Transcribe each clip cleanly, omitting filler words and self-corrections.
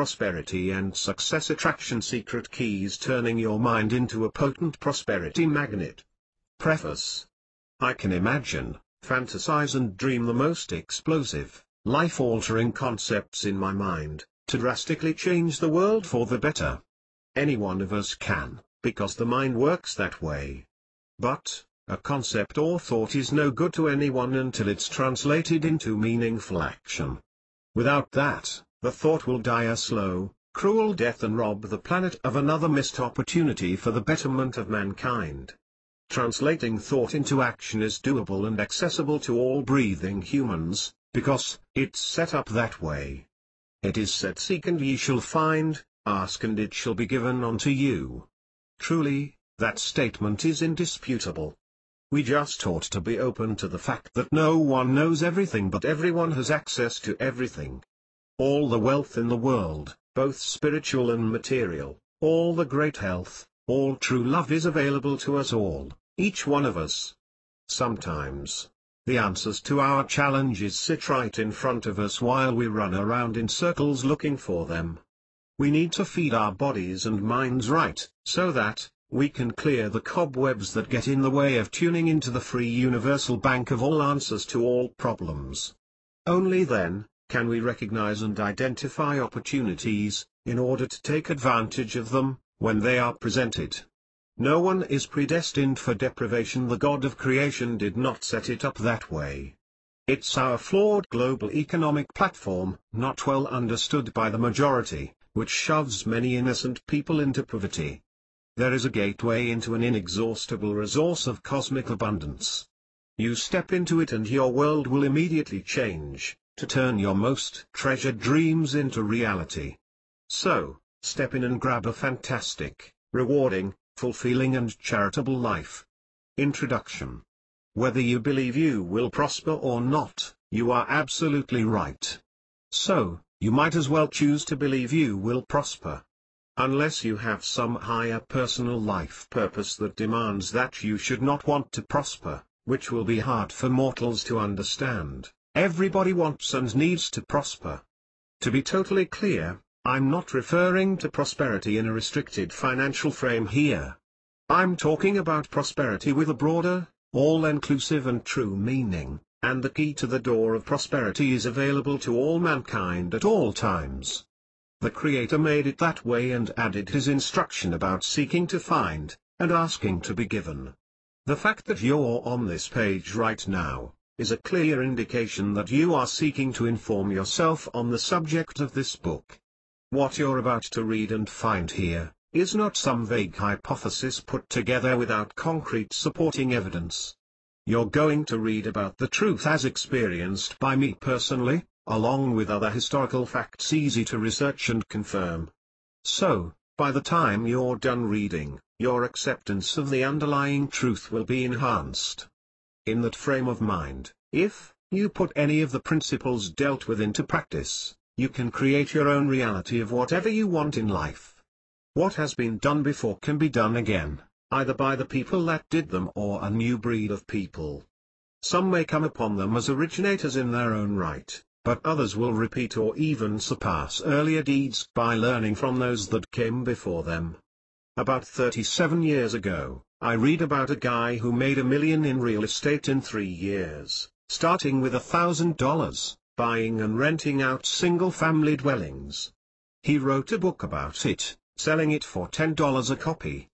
prosperity and success attraction secret keys, turning your mind into a potent prosperity magnet. Preface. I can imagine, fantasize and dream the most explosive, life-altering concepts in my mind, to drastically change the world for the better. Any one of us can, because the mind works that way. But, a concept or thought is no good to anyone until it's translated into meaningful action. Without that, the thought will die a slow, cruel death and rob the planet of another missed opportunity for the betterment of mankind. Translating thought into action is doable and accessible to all breathing humans, because it's set up that way. It is said, "Seek and ye shall find, ask and it shall be given unto you." Truly, that statement is indisputable. We just ought to be open to the fact that no one knows everything, but everyone has access to everything. All the wealth in the world, both spiritual and material, all the great health, all true love is available to us all, each one of us. Sometimes, the answers to our challenges sit right in front of us while we run around in circles looking for them. We need to feed our bodies and minds right, so that we can clear the cobwebs that get in the way of tuning into the free universal bank of all answers to all problems. Only then can we recognize and identify opportunities, in order to take advantage of them, when they are presented. No one is predestined for deprivation. The God of creation did not set it up that way. It's our flawed global economic platform, not well understood by the majority, which shoves many innocent people into poverty. There is a gateway into an inexhaustible resource of cosmic abundance. You step into it and your world will immediately change, to turn your most treasured dreams into reality. So, step in and grab a fantastic, rewarding, fulfilling and charitable life. Introduction. Whether you believe you will prosper or not, you are absolutely right. So, you might as well choose to believe you will prosper. Unless you have some higher personal life purpose that demands that you should not want to prosper, which will be hard for mortals to understand, everybody wants and needs to prosper. To be totally clear, I'm not referring to prosperity in a restricted financial frame here. I'm talking about prosperity with a broader, all-inclusive and true meaning, and the key to the door of prosperity is available to all mankind at all times. The Creator made it that way and added His instruction about seeking to find, and asking to be given. The fact that you're on this page right now, is a clear indication that you are seeking to inform yourself on the subject of this book. What you're about to read and find here, is not some vague hypothesis put together without concrete supporting evidence. You're going to read about the truth as experienced by me personally, along with other historical facts easy to research and confirm. So, by the time you're done reading, your acceptance of the underlying truth will be enhanced. In that frame of mind, if you put any of the principles dealt with into practice, you can create your own reality of whatever you want in life. What has been done before can be done again, either by the people that did them or a new breed of people. Some may come upon them as originators in their own right, but others will repeat or even surpass earlier deeds by learning from those that came before them. About 37 years ago, I read about a guy who made $1 million in real estate in 3 years, starting with $1,000, buying and renting out single-family dwellings. He wrote a book about it, selling it for $10 a copy.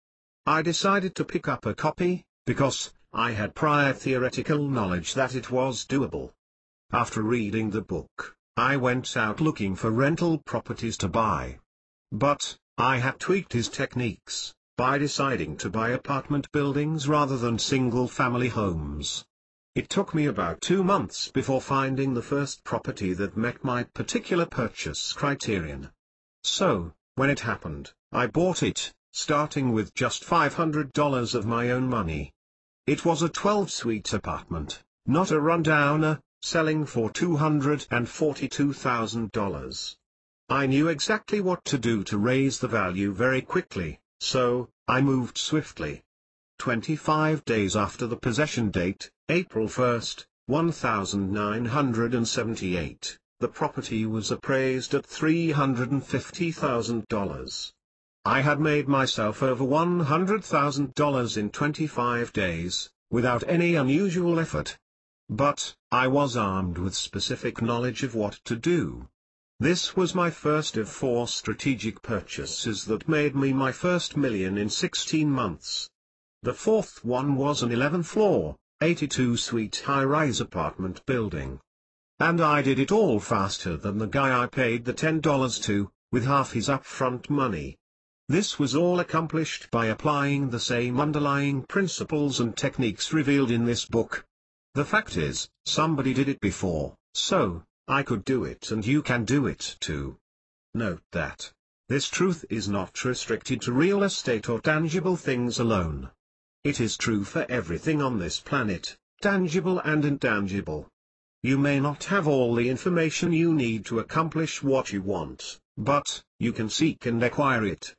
I decided to pick up a copy, because I had prior theoretical knowledge that it was doable. After reading the book, I went out looking for rental properties to buy. But, I had tweaked his techniques, by deciding to buy apartment buildings rather than single-family homes. It took me about 2 months before finding the first property that met my particular purchase criterion. So, when it happened, I bought it, starting with just $500 of my own money. It was a 12-suite apartment, not a rundowner, selling for $242,000. I knew exactly what to do to raise the value very quickly, so I moved swiftly. 25 days after the possession date, April 1, 1978, the property was appraised at $350,000. I had made myself over $100,000 in 25 days, without any unusual effort. But, I was armed with specific knowledge of what to do. This was my first of 4 strategic purchases that made me my first million in 16 months. The fourth one was an 11th-floor, 82-suite high-rise apartment building. And I did it all faster than the guy I paid the $10 to, with half his upfront money. This was all accomplished by applying the same underlying principles and techniques revealed in this book. The fact is, somebody did it before, so I could do it and you can do it too. Note that this truth is not restricted to real estate or tangible things alone. It is true for everything on this planet, tangible and intangible. You may not have all the information you need to accomplish what you want, but you can seek and acquire it.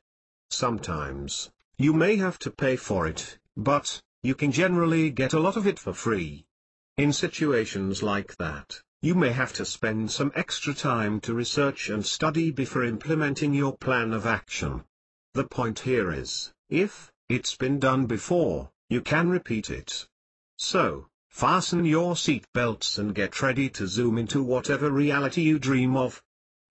Sometimes, you may have to pay for it, but you can generally get a lot of it for free. In situations like that, you may have to spend some extra time to research and study before implementing your plan of action. The point here is, if it's been done before, you can repeat it. So, fasten your seat belts and get ready to zoom into whatever reality you dream of.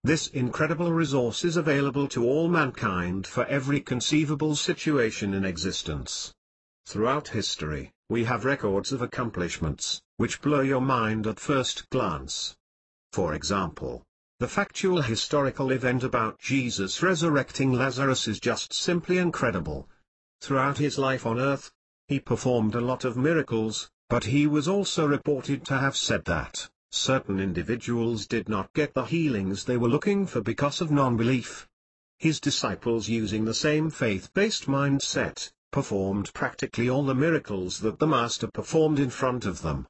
This incredible resource is available to all mankind for every conceivable situation in existence. Throughout history, we have records of accomplishments, which blow your mind at first glance. For example, the factual historical event about Jesus resurrecting Lazarus is just simply incredible. Throughout his life on earth, he performed a lot of miracles, but he was also reported to have said that certain individuals did not get the healings they were looking for because of non-belief. His disciples, using the same faith-based mindset, performed practically all the miracles that the Master performed in front of them.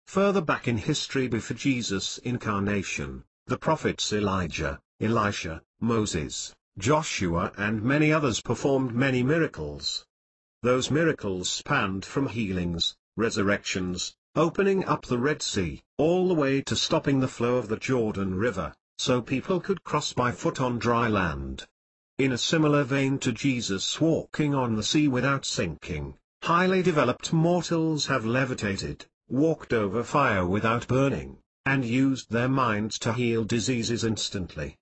Further back in history before Jesus' incarnation, the prophets Elijah, Elisha, Moses, Joshua and many others performed many miracles. Those miracles spanned from healings, resurrections, opening up the Red Sea, all the way to stopping the flow of the Jordan River, so people could cross by foot on dry land. In a similar vein to Jesus walking on the sea without sinking, highly developed mortals have levitated, walked over fire without burning, and used their minds to heal diseases instantly.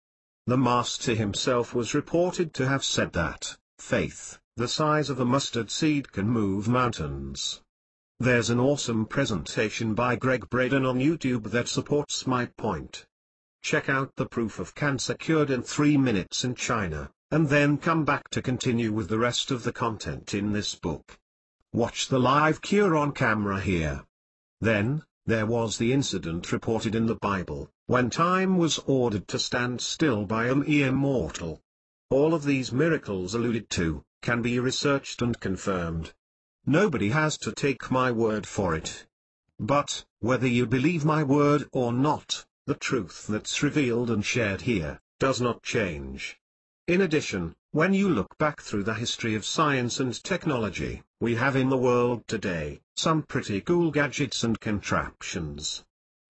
The Master himself was reported to have said that faith, the size of a mustard seed, can move mountains. There's an awesome presentation by Greg Braden on YouTube that supports my point. Check out the proof of cancer cured in 3 minutes in China, and then come back to continue with the rest of the content in this book. Watch the live cure on camera here. Then, there was the incident reported in the Bible, when time was ordered to stand still by a mere mortal. All of these miracles alluded to can be researched and confirmed. Nobody has to take my word for it. But, whether you believe my word or not, the truth that's revealed and shared here does not change. In addition, when you look back through the history of science and technology, we have in the world today some pretty cool gadgets and contraptions.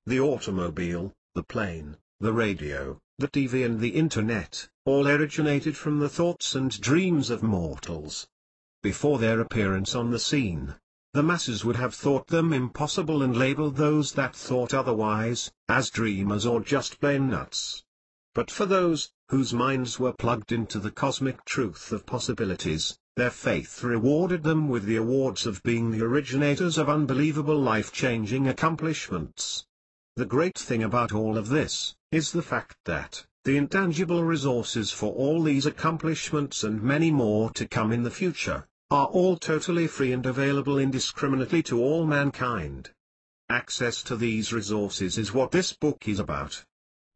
The automobile, the plane, the radio, the TV and the internet, all originated from the thoughts and dreams of mortals. Before their appearance on the scene, the masses would have thought them impossible and labeled those that thought otherwise as dreamers or just plain nuts. But for those whose minds were plugged into the cosmic truth of possibilities, their faith rewarded them with the awards of being the originators of unbelievable life-changing accomplishments. The great thing about all of this is the fact that the intangible resources for all these accomplishments and many more to come in the future are all totally free and available indiscriminately to all mankind. Access to these resources is what this book is about.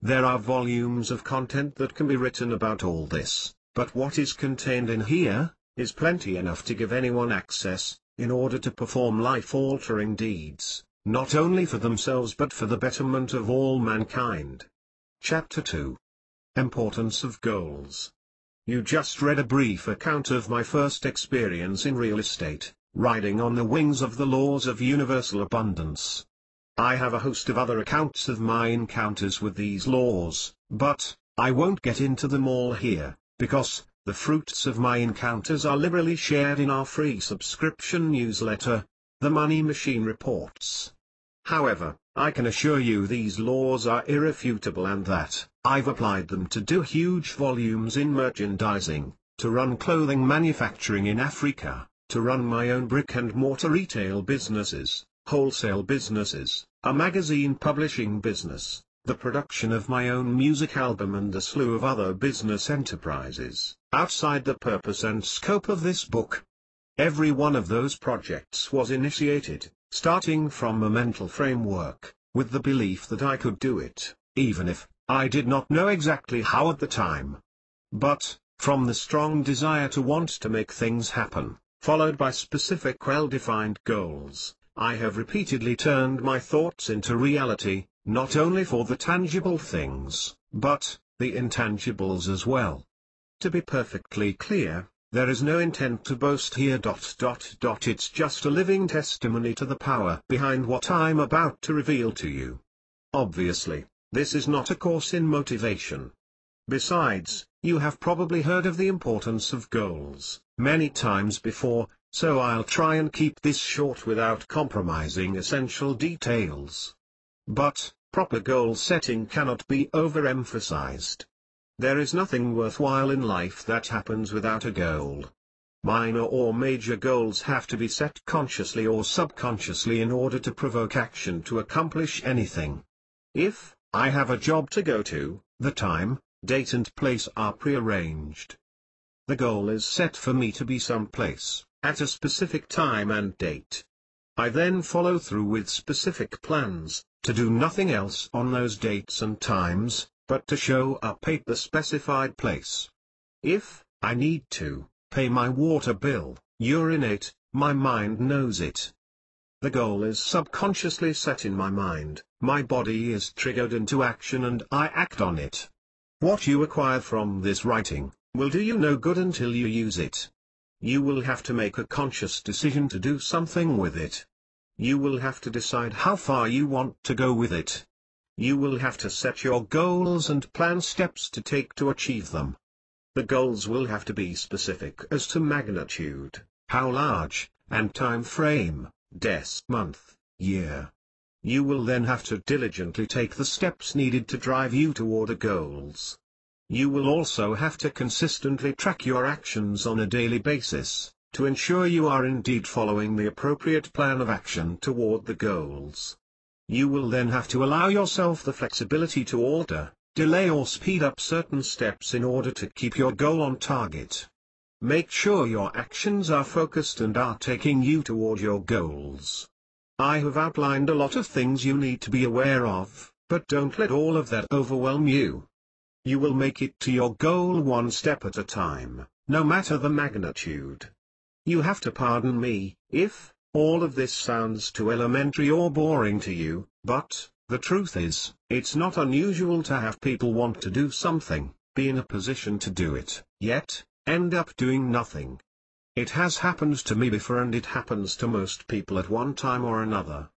There are volumes of content that can be written about all this, but what is contained in here is plenty enough to give anyone access, in order to perform life-altering deeds, not only for themselves but for the betterment of all mankind. Chapter 2. Importance of Goals. You just read a brief account of my first experience in real estate, riding on the wings of the laws of universal abundance. I have a host of other accounts of my encounters with these laws, but I won't get into them all here, because the fruits of my encounters are liberally shared in our free subscription newsletter, The Money Machine Reports. However, I can assure you these laws are irrefutable and that I've applied them to do huge volumes in merchandising, to run clothing manufacturing in Africa, to run my own brick-and-mortar retail businesses, wholesale businesses, a magazine publishing business, the production of my own music album and a slew of other business enterprises, outside the purpose and scope of this book. Every one of those projects was initiated, starting from a mental framework, with the belief that I could do it, even if I did not know exactly how at the time. But, from the strong desire to want to make things happen, followed by specific well-defined goals, I have repeatedly turned my thoughts into reality, not only for the tangible things, but the intangibles as well. To be perfectly clear, there is no intent to boast here. It's just a living testimony to the power behind what I'm about to reveal to you. Obviously, this is not a course in motivation. Besides, you have probably heard of the importance of goals many times before, so I'll try and keep this short without compromising essential details. But, proper goal setting cannot be overemphasized. There is nothing worthwhile in life that happens without a goal. Minor or major goals have to be set consciously or subconsciously in order to provoke action to accomplish anything. If I have a job to go to, the time, date and place are prearranged. The goal is set for me to be someplace, at a specific time and date. I then follow through with specific plans, to do nothing else on those dates and times, but to show up at the specified place. If I need to pay my water bill, urinate, my mind knows it. The goal is subconsciously set in my mind, my body is triggered into action and I act on it. What you acquire from this writing will do you no good until you use it. You will have to make a conscious decision to do something with it. You will have to decide how far you want to go with it. You will have to set your goals and plan steps to take to achieve them. The goals will have to be specific as to magnitude, how large, and time frame, month, year. You will then have to diligently take the steps needed to drive you toward the goals. You will also have to consistently track your actions on a daily basis, to ensure you are indeed following the appropriate plan of action toward the goals. You will then have to allow yourself the flexibility to alter, delay or speed up certain steps in order to keep your goal on target. Make sure your actions are focused and are taking you toward your goals. I have outlined a lot of things you need to be aware of, but don't let all of that overwhelm you. You will make it to your goal one step at a time, no matter the magnitude. You have to pardon me, if all of this sounds too elementary or boring to you, but the truth is, it's not unusual to have people want to do something, be in a position to do it, yet end up doing nothing. It has happened to me before and it happens to most people at one time or another.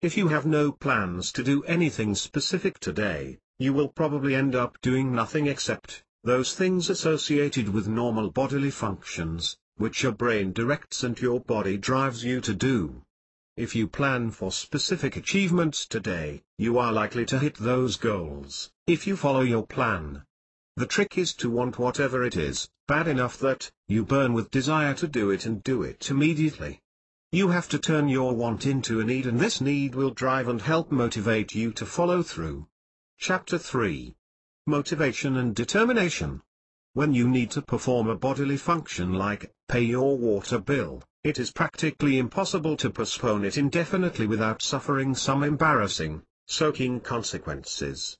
If you have no plans to do anything specific today, you will probably end up doing nothing except those things associated with normal bodily functions, which your brain directs and your body drives you to do. If you plan for specific achievements today, you are likely to hit those goals, if you follow your plan. The trick is to want whatever it is, bad enough that you burn with desire to do it and do it immediately. You have to turn your want into a need and this need will drive and help motivate you to follow through. Chapter 3. Motivation and Determination. When you need to perform a bodily function like pay your water bill, it is practically impossible to postpone it indefinitely without suffering some embarrassing, soaking consequences.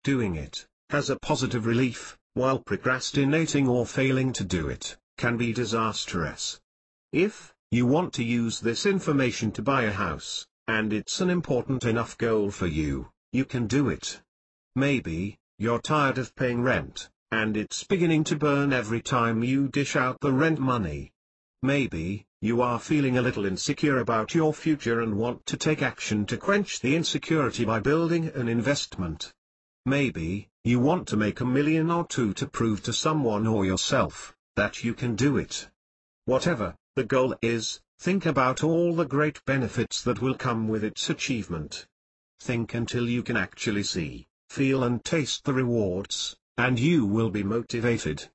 Doing it has a positive relief, while procrastinating or failing to do it can be disastrous. If you want to use this information to buy a house, and it's an important enough goal for you, you can do it. Maybe you're tired of paying rent, and it's beginning to burn every time you dish out the rent money. Maybe you are feeling a little insecure about your future and want to take action to quench the insecurity by building an investment. Maybe, you want to make $1 million or $2 million to prove to someone or yourself that you can do it. Whatever the goal is, think about all the great benefits that will come with its achievement. Think until you can actually see, feel and taste the rewards, and you will be motivated.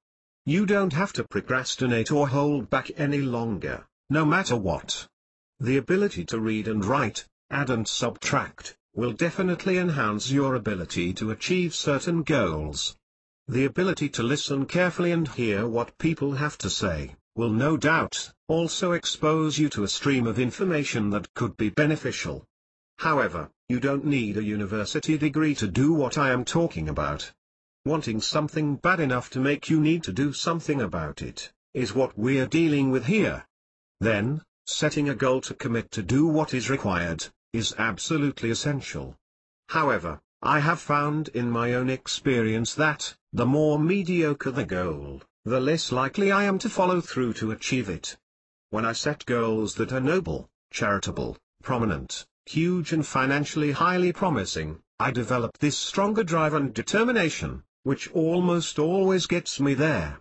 You don't have to procrastinate or hold back any longer, no matter what. The ability to read and write, add and subtract, will definitely enhance your ability to achieve certain goals. The ability to listen carefully and hear what people have to say, will no doubt also expose you to a stream of information that could be beneficial. However, you don't need a university degree to do what I am talking about. Wanting something bad enough to make you need to do something about it, is what we're dealing with here. Then, setting a goal to commit to do what is required, is absolutely essential. However, I have found in my own experience that, the more mediocre the goal, the less likely I am to follow through to achieve it. When I set goals that are noble, charitable, prominent, huge and financially highly promising, I develop this stronger drive and determination, which almost always gets me there.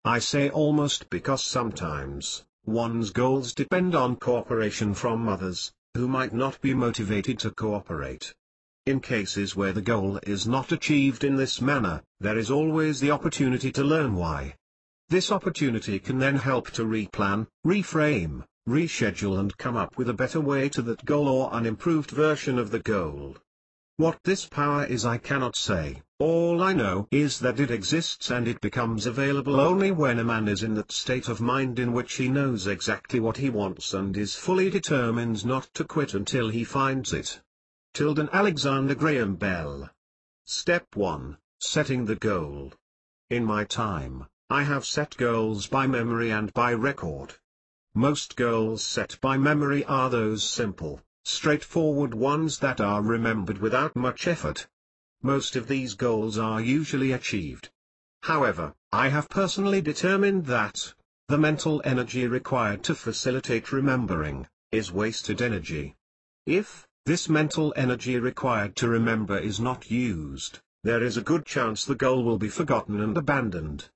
I say almost because sometimes, one's goals depend on cooperation from others, who might not be motivated to cooperate. In cases where the goal is not achieved in this manner, there is always the opportunity to learn why. This opportunity can then help to replan, reframe, reschedule and come up with a better way to that goal or an improved version of the goal. What this power is I cannot say, all I know is that it exists and it becomes available only when a man is in that state of mind in which he knows exactly what he wants and is fully determined not to quit until he finds it. Tilden Alexander Graham Bell. Step 1, Setting the Goal. In my time, I have set goals by memory and by record. Most goals set by memory are those simple, straightforward ones that are remembered without much effort. Most of these goals are usually achieved. However, I have personally determined that the mental energy required to facilitate remembering is wasted energy. If this mental energy required to remember is not used, there is a good chance the goal will be forgotten and abandoned.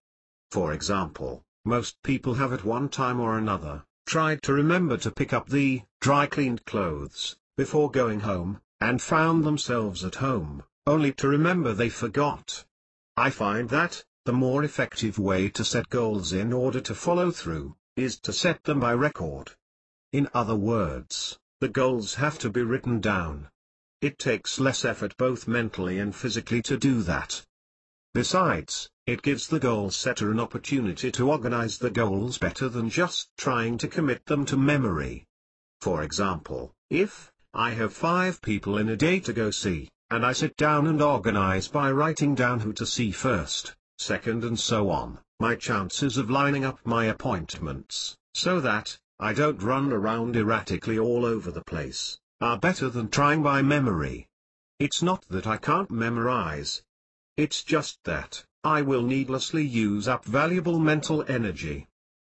For example, most people have at one time or another tried to remember to pick up the dry-cleaned clothes before going home, and found themselves at home, only to remember they forgot. I find that the more effective way to set goals in order to follow through is to set them by record. In other words, the goals have to be written down. It takes less effort both mentally and physically to do that. Besides, it gives the goal setter an opportunity to organize the goals better than just trying to commit them to memory. For example, if I have 5 people in a day to go see, and I sit down and organize by writing down who to see first, second and so on, my chances of lining up my appointments, so that I don't run around erratically all over the place, are better than trying by memory. It's not that I can't memorize. It's just that I will needlessly use up valuable mental energy.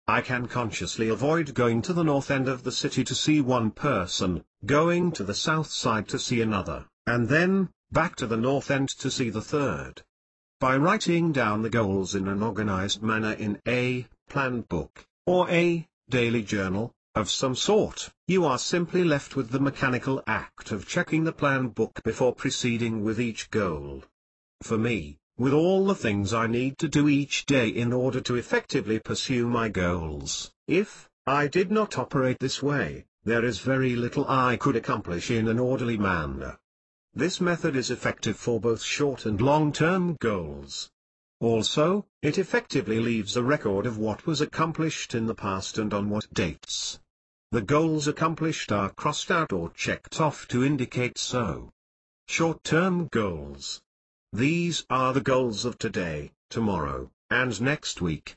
I can consciously avoid going to the north end of the city to see one person, going to the south side to see another, and then back to the north end to see the third. By writing down the goals in an organized manner in a planned book, or a daily journal of some sort, you are simply left with the mechanical act of checking the planned book before proceeding with each goal. For me, with all the things I need to do each day in order to effectively pursue my goals, if I did not operate this way, there is very little I could accomplish in an orderly manner. This method is effective for both short and long-term goals. Also, it effectively leaves a record of what was accomplished in the past and on what dates. The goals accomplished are crossed out or checked off to indicate so. Short-term goals. These are the goals of today, tomorrow, and next week.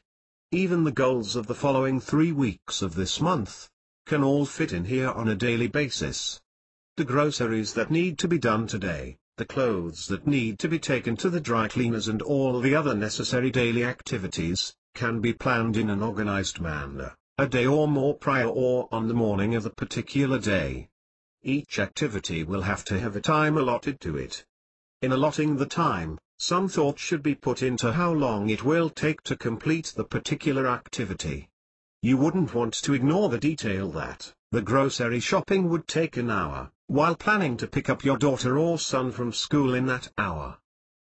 Even the goals of the following 3 weeks of this month can all fit in here on a daily basis. The groceries that need to be done today, the clothes that need to be taken to the dry cleaners and all the other necessary daily activities, can be planned in an organized manner, a day or more prior or on the morning of the particular day. Each activity will have to have a time allotted to it. In allotting the time, some thought should be put into how long it will take to complete the particular activity. You wouldn't want to ignore the detail that the grocery shopping would take an hour, while planning to pick up your daughter or son from school in that hour.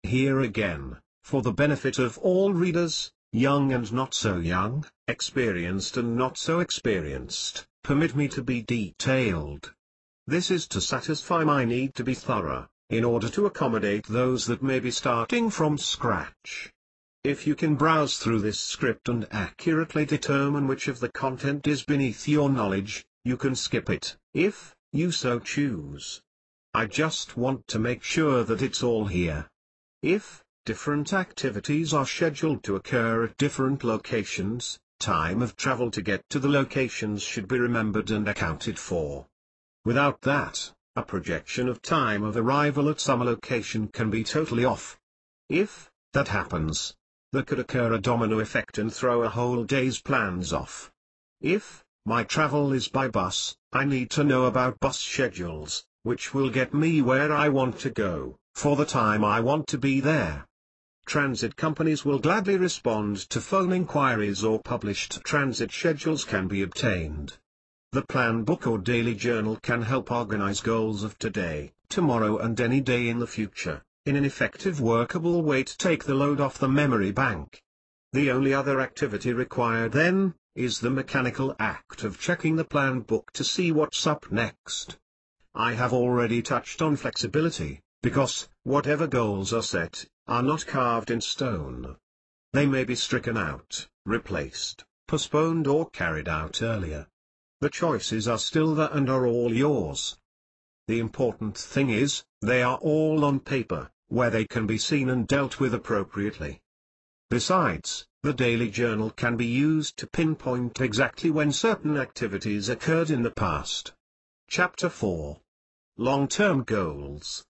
Here again, for the benefit of all readers, young and not so young, experienced and not so experienced, permit me to be detailed. This is to satisfy my need to be thorough, in order to accommodate those that may be starting from scratch. If you can browse through this script and accurately determine which of the content is beneath your knowledge, you can skip it, if you so choose. I just want to make sure that it's all here. If different activities are scheduled to occur at different locations, time of travel to get to the locations should be remembered and accounted for. Without that, a projection of time of arrival at some location can be totally off. If that happens, there could occur a domino effect and throw a whole day's plans off. If my travel is by bus, I need to know about bus schedules, which will get me where I want to go, for the time I want to be there. Transit companies will gladly respond to phone inquiries, or published transit schedules can be obtained. The plan book or daily journal can help organize goals of today, tomorrow and any day in the future, in an effective workable way to take the load off the memory bank. The only other activity required then, is the mechanical act of checking the plan book to see what's up next. I have already touched on flexibility, because, whatever goals are set, are not carved in stone. They may be stricken out, replaced, postponed or carried out earlier. The choices are still there and are all yours. The important thing is, they are all on paper, where they can be seen and dealt with appropriately. Besides, the daily journal can be used to pinpoint exactly when certain activities occurred in the past. Chapter 4. Long-term goals.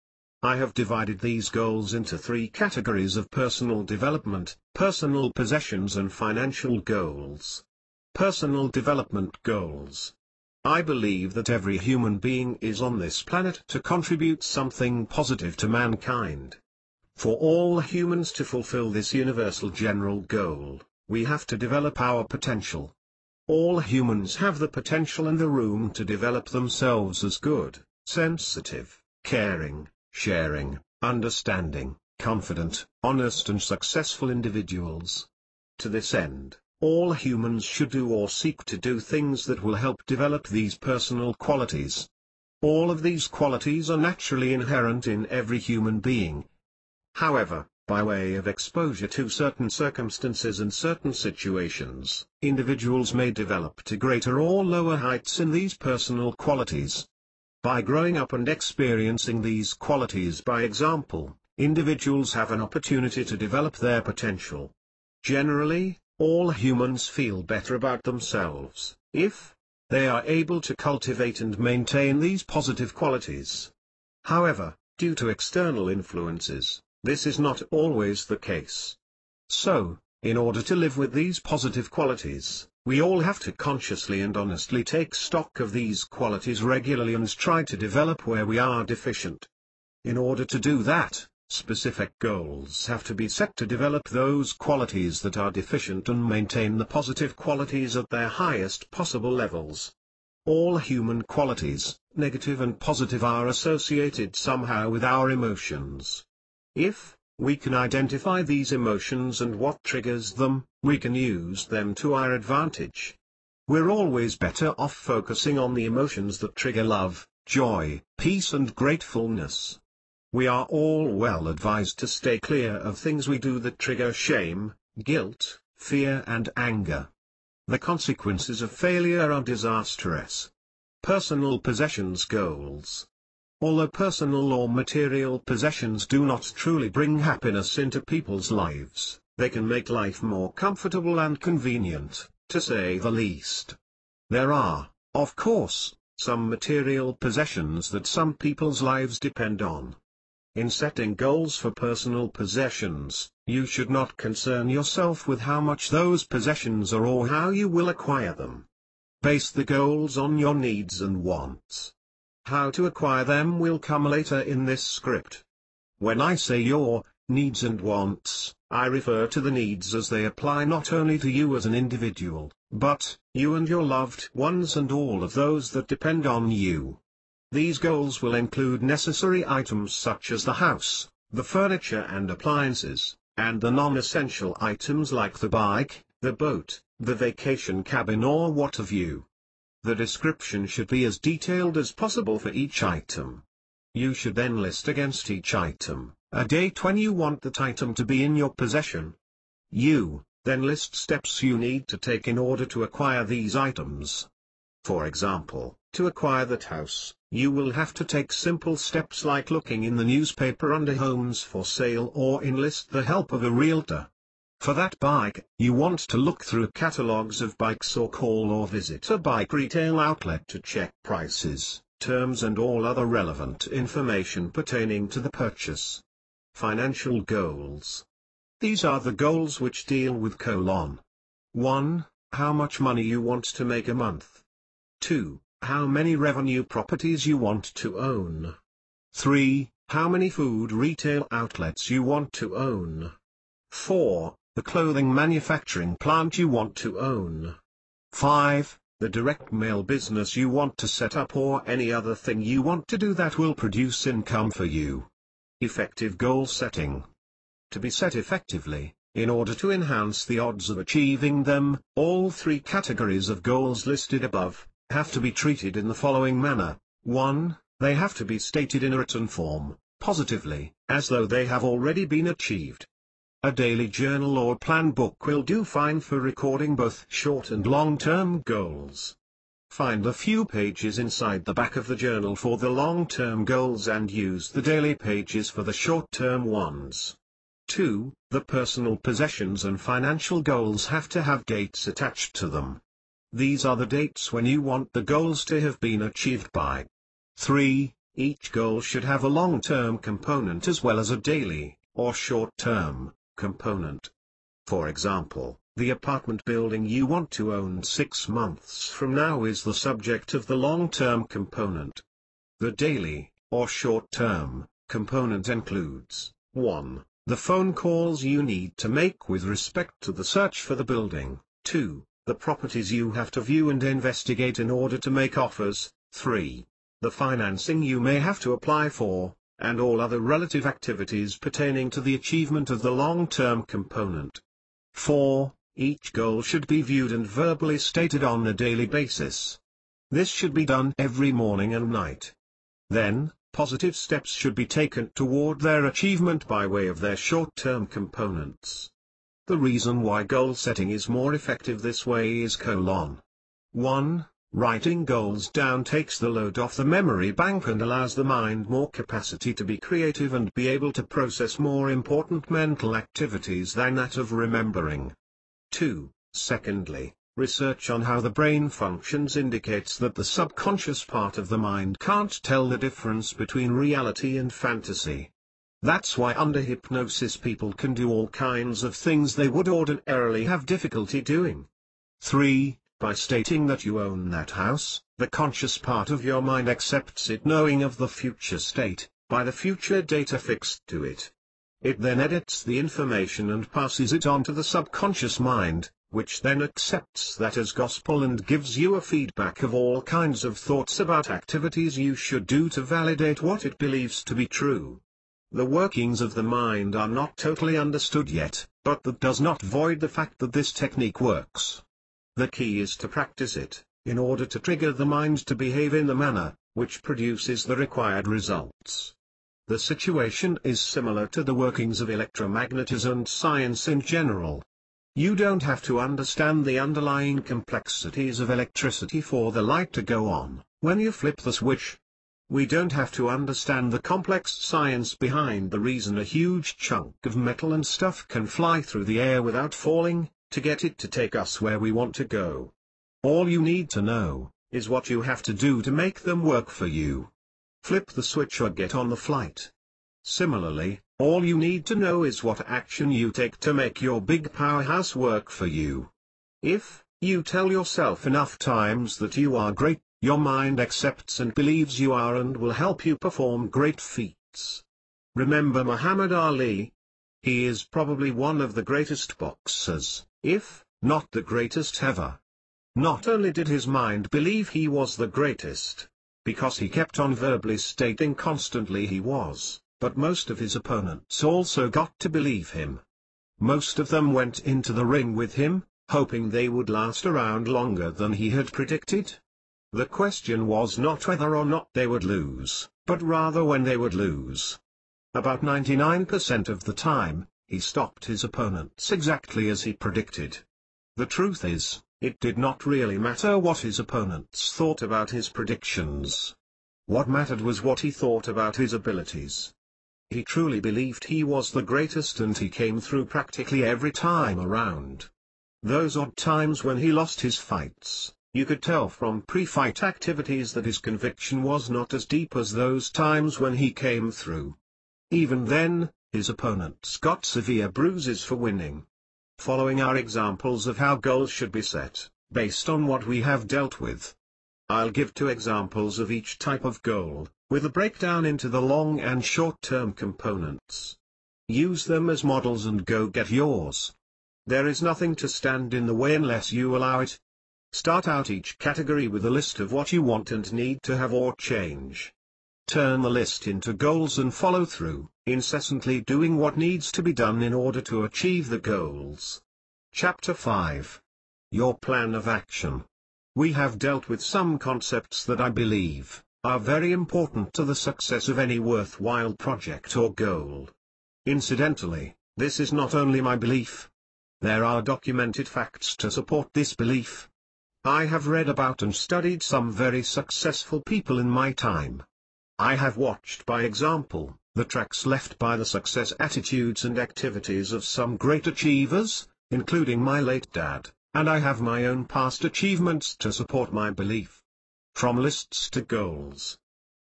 I have divided these goals into 3 categories of personal development, personal possessions and financial goals. Personal development goals. I believe that every human being is on this planet to contribute something positive to mankind. For all humans to fulfill this universal general goal, we have to develop our potential. All humans have the potential and the room to develop themselves as good, sensitive, caring, sharing, understanding, confident, honest and successful individuals. To this end, all humans should do or seek to do things that will help develop these personal qualities. All of these qualities are naturally inherent in every human being. However, by way of exposure to certain circumstances and certain situations, individuals may develop to greater or lower heights in these personal qualities. By growing up and experiencing these qualities by example, individuals have an opportunity to develop their potential. Generally, all humans feel better about themselves, if they are able to cultivate and maintain these positive qualities. However, due to external influences, this is not always the case. So, in order to live with these positive qualities, we all have to consciously and honestly take stock of these qualities regularly and try to develop where we are deficient. In order to do that, specific goals have to be set to develop those qualities that are deficient and maintain the positive qualities at their highest possible levels. All human qualities, negative and positive, are associated somehow with our emotions. If we can identify these emotions and what triggers them, we can use them to our advantage. We're always better off focusing on the emotions that trigger love, joy, peace and gratefulness. We are all well advised to stay clear of things we do that trigger shame, guilt, fear and anger. The consequences of failure are disastrous. Personal possessions goals. Although personal or material possessions do not truly bring happiness into people's lives, they can make life more comfortable and convenient, to say the least. There are, of course, some material possessions that some people's lives depend on. In setting goals for personal possessions, You should not concern yourself with how much those possessions are or how you will acquire them. Base the goals on your needs and wants. How to acquire them will come later in this script. When I say your needs and wants, I refer to the needs as they apply not only to you as an individual, but you and your loved ones and all of those that depend on you. These goals will include necessary items such as the house, the furniture and appliances, and the non-essential items like the bike, the boat, the vacation cabin or what have you. The description should be as detailed as possible for each item. You should then list against each item a date when you want that item to be in your possession. You then list steps you need to take in order to acquire these items. For example, to acquire that house, you will have to take simple steps like looking in the newspaper under homes for sale or enlist the help of a realtor. For that bike, you want to look through catalogs of bikes or call or visit a bike retail outlet to check prices, terms and all other relevant information pertaining to the purchase. Financial goals. These are the goals which deal with : 1. How much money you want to make a month. 2. How many revenue properties you want to own. 3. How many food retail outlets you want to own. 4. The clothing manufacturing plant you want to own. 5. The direct mail business you want to set up or any other thing you want to do that will produce income for you. Effective goal setting. To be set effectively, in order to enhance the odds of achieving them, all three categories of goals listed above have to be treated in the following manner. 1. They have to be stated in a written form, positively, as though they have already been achieved. A daily journal or plan book will do fine for recording both short and long-term goals. Find a few pages inside the back of the journal for the long-term goals and use the daily pages for the short-term ones. 2. The personal possessions and financial goals have to have dates attached to them. These are the dates when you want the goals to have been achieved by. 3. Each goal should have a long-term component as well as a daily, or short-term, component. For example, the apartment building you want to own 6 months from now is the subject of the long-term component. The daily, or short-term, component includes 1. The phone calls you need to make with respect to the search for the building. 2. The properties you have to view and investigate in order to make offers. 3. The financing you may have to apply for, and all other relative activities pertaining to the achievement of the long-term component. 4. Each goal should be viewed and verbally stated on a daily basis. This should be done every morning and night. Then, positive steps should be taken toward their achievement by way of their short-term components. The reason why goal setting is more effective this way is : 1. Writing goals down takes the load off the memory bank and allows the mind more capacity to be creative and be able to process more important mental activities than that of remembering. 2. Secondly, research on how the brain functions indicates that the subconscious part of the mind can't tell the difference between reality and fantasy. That's why under hypnosis people can do all kinds of things they would ordinarily have difficulty doing. 3. By stating that you own that house, the conscious part of your mind accepts it knowing of the future state, by the future date affixed to it. It then edits the information and passes it on to the subconscious mind, which then accepts that as gospel and gives you a feedback of all kinds of thoughts about activities you should do to validate what it believes to be true. The workings of the mind are not totally understood yet, but that does not void the fact that this technique works. The key is to practice it, in order to trigger the mind to behave in the manner which produces the required results. The situation is similar to the workings of electromagnetism and science in general. You don't have to understand the underlying complexities of electricity for the light to go on when you flip the switch. We don't have to understand the complex science behind the reason a huge chunk of metal and stuff can fly through the air without falling, to get it to take us where we want to go. All you need to know is what you have to do to make them work for you. Flip the switch or get on the flight. Similarly, all you need to know is what action you take to make your big powerhouse work for you. If you tell yourself enough times that you are great, your mind accepts and believes you are and will help you perform great feats. Remember Muhammad Ali? He is probably one of the greatest boxers, if not the greatest ever. Not only did his mind believe he was the greatest, because he kept on verbally stating constantly he was, but most of his opponents also got to believe him. Most of them went into the ring with him, hoping they would last around longer than he had predicted. The question was not whether or not they would lose, but rather when they would lose. About 99% of the time, he stopped his opponents exactly as he predicted. The truth is, it did not really matter what his opponents thought about his predictions. What mattered was what he thought about his abilities. He truly believed he was the greatest and he came through practically every time around. Those odd times when he lost his fights, you could tell from pre-fight activities that his conviction was not as deep as those times when he came through. Even then, his opponents got severe bruises for winning. Following are examples of how goals should be set, based on what we have dealt with. I'll give 2 examples of each type of goal, with a breakdown into the long and short-term components. Use them as models and go get yours. There is nothing to stand in the way unless you allow it. Start out each category with a list of what you want and need to have or change. Turn the list into goals and follow through, incessantly doing what needs to be done in order to achieve the goals. Chapter 5. Your Plan of Action. We have dealt with some concepts that I believe are very important to the success of any worthwhile project or goal. Incidentally, this is not only my belief. There are documented facts to support this belief. I have read about and studied some very successful people in my time. I have watched by example, the tracks left by the success attitudes and activities of some great achievers, including my late dad, and I have my own past achievements to support my belief. From lists to goals.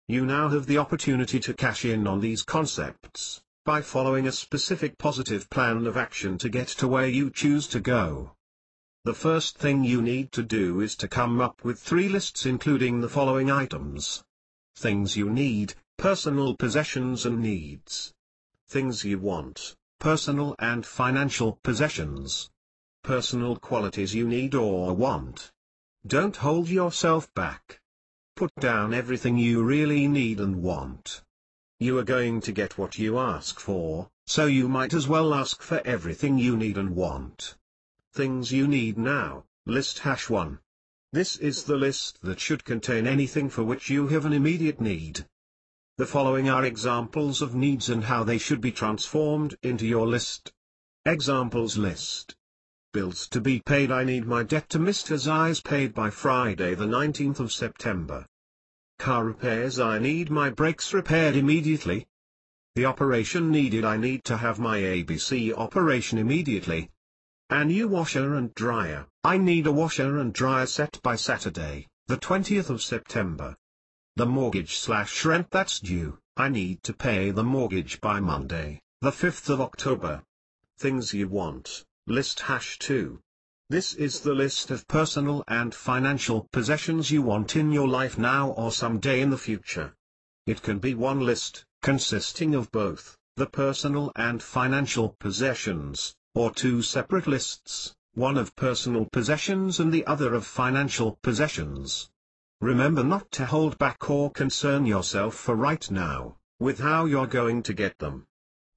You now have the opportunity to cash in on these concepts, by following a specific positive plan of action to get to where you choose to go. The first thing you need to do is to come up with 3 lists including the following items. Things you need, personal possessions and needs. Things you want, personal and financial possessions. Personal qualities you need or want. Don't hold yourself back. Put down everything you really need and want. You are going to get what you ask for, so you might as well ask for everything you need and want. Things you need now, list #1. This is the list that should contain anything for which you have an immediate need. The following are examples of needs and how they should be transformed into your list. Examples list. Bills to be paid. I need my debt to Mr. Zai's paid by Friday the 19th of September. Car repairs. I need my brakes repaired immediately. The operation needed. I need to have my ABC operation immediately. A new washer and dryer. I need a washer and dryer set by Saturday, the 20th of September. The mortgage/rent that's due. I need to pay the mortgage by Monday, the 5th of October. Things you want. List #2. This is the list of personal and financial possessions you want in your life now or someday in the future. It can be one list, consisting of both, the personal and financial possessions, or 2 separate lists, one of personal possessions and the other of financial possessions. Remember not to hold back or concern yourself for right now, with how you're going to get them.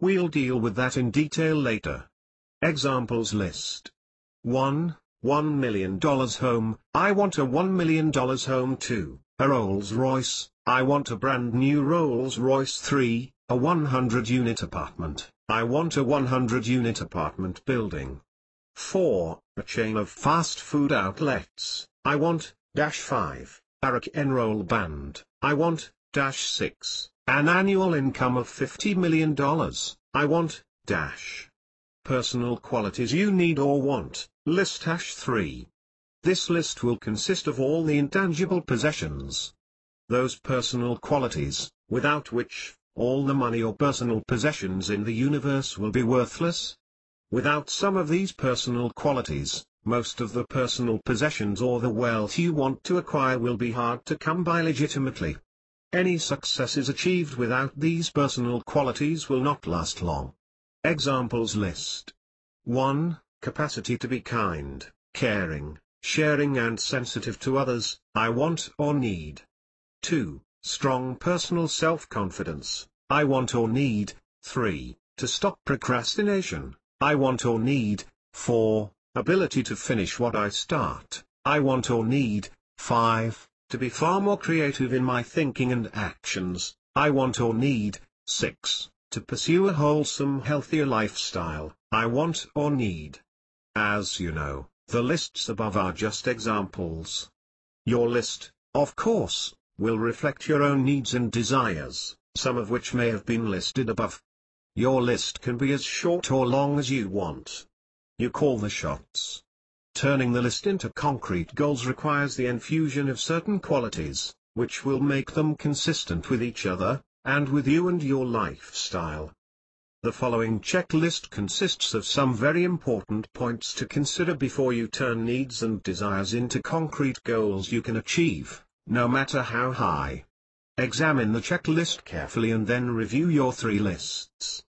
We'll deal with that in detail later. Examples list. 1. $1 million home. I want a $1 million home. 2. A Rolls Royce. I want a brand new Rolls Royce. 3. A 100-unit apartment. I want a 100-unit apartment building. 4. A chain of fast food outlets. I want, -5. A rock and roll band. I want, -6. An annual income of $50 million. I want, Personal qualities you need or want, list #3. This list will consist of all the intangible possessions. Those personal qualities, without which, all the money or personal possessions in the universe will be worthless? Without some of these personal qualities, most of the personal possessions or the wealth you want to acquire will be hard to come by legitimately. Any successes achieved without these personal qualities will not last long. Examples list. 1. Capacity to be kind, caring, sharing and sensitive to others, I want or need. 2. Strong personal self-confidence, I want or need. 3. To stop procrastination, I want or need. 4. Ability to finish what I start, I want or need. 5. To be far more creative in my thinking and actions, I want or need. 6. To pursue a wholesome healthier lifestyle, I want or need. As you know, the lists above are just examples. Your list, of course, will reflect your own needs and desires, some of which may have been listed above. Your list can be as short or long as you want. You call the shots. Turning the list into concrete goals requires the infusion of certain qualities, which will make them consistent with each other, and with you and your lifestyle. The following checklist consists of some very important points to consider before you turn needs and desires into concrete goals you can achieve, no matter how high. Examine the checklist carefully and then review your 3 lists.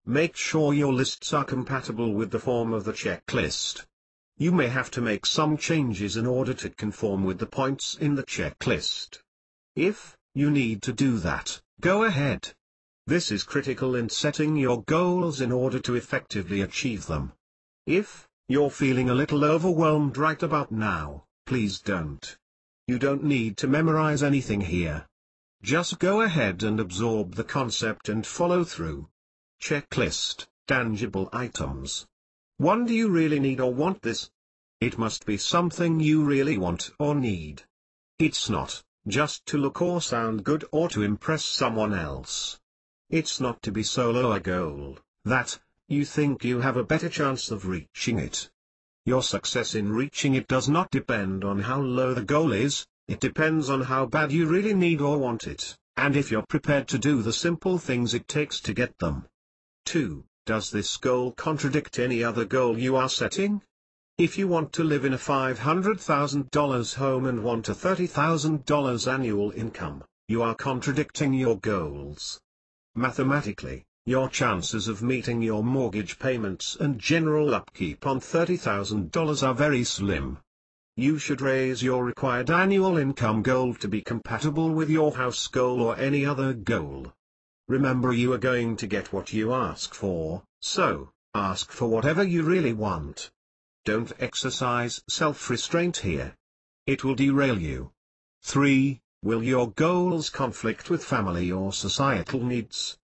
Make sure your lists are compatible with the form of the checklist. You may have to make some changes in order to conform with the points in the checklist. If you need to do that, go ahead. This is critical in setting your goals in order to effectively achieve them. If you're feeling a little overwhelmed right about now, please don't. You don't need to memorize anything here. Just go ahead and absorb the concept and follow through. Checklist, tangible items. 1. Do you really need or want this? It must be something you really want or need. It's not just to look or sound good or to impress someone else. It's not to be so low a goal that you think you have a better chance of reaching it. Your success in reaching it does not depend on how low the goal is, it depends on how bad you really need or want it, and if you're prepared to do the simple things it takes to get them. 2. Does this goal contradict any other goal you are setting? If you want to live in a $500,000 home and want a $30,000 annual income, you are contradicting your goals. Mathematically, your chances of meeting your mortgage payments and general upkeep on $30,000 are very slim. You should raise your required annual income goal to be compatible with your house goal or any other goal. Remember, you are going to get what you ask for, so ask for whatever you really want. Don't exercise self-restraint here. It will derail you. 3. Will your goals conflict with family or societal needs?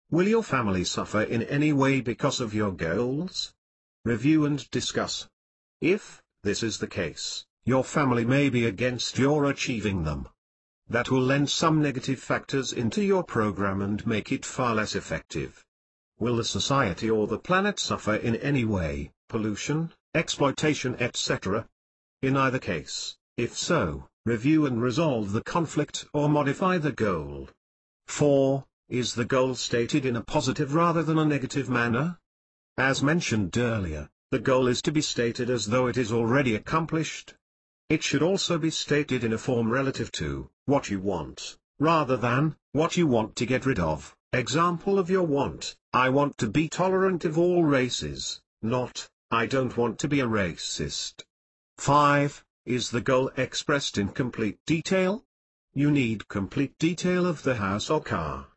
Will your family suffer in any way because of your goals? Review and discuss. If this is the case, your family may be against your achieving them. That will lend some negative factors into your program and make it far less effective. Will the society or the planet suffer in any way, pollution, exploitation, etc.? In either case, if so, review and resolve the conflict or modify the goal. 4. Is the goal stated in a positive rather than a negative manner? As mentioned earlier, the goal is to be stated as though it is already accomplished. It should also be stated in a form relative to what you want, rather than what you want to get rid of. Example of your want: I want to be tolerant of all races, not, I don't want to be a racist. 5. Is the goal expressed in complete detail? You need complete detail of the house or car.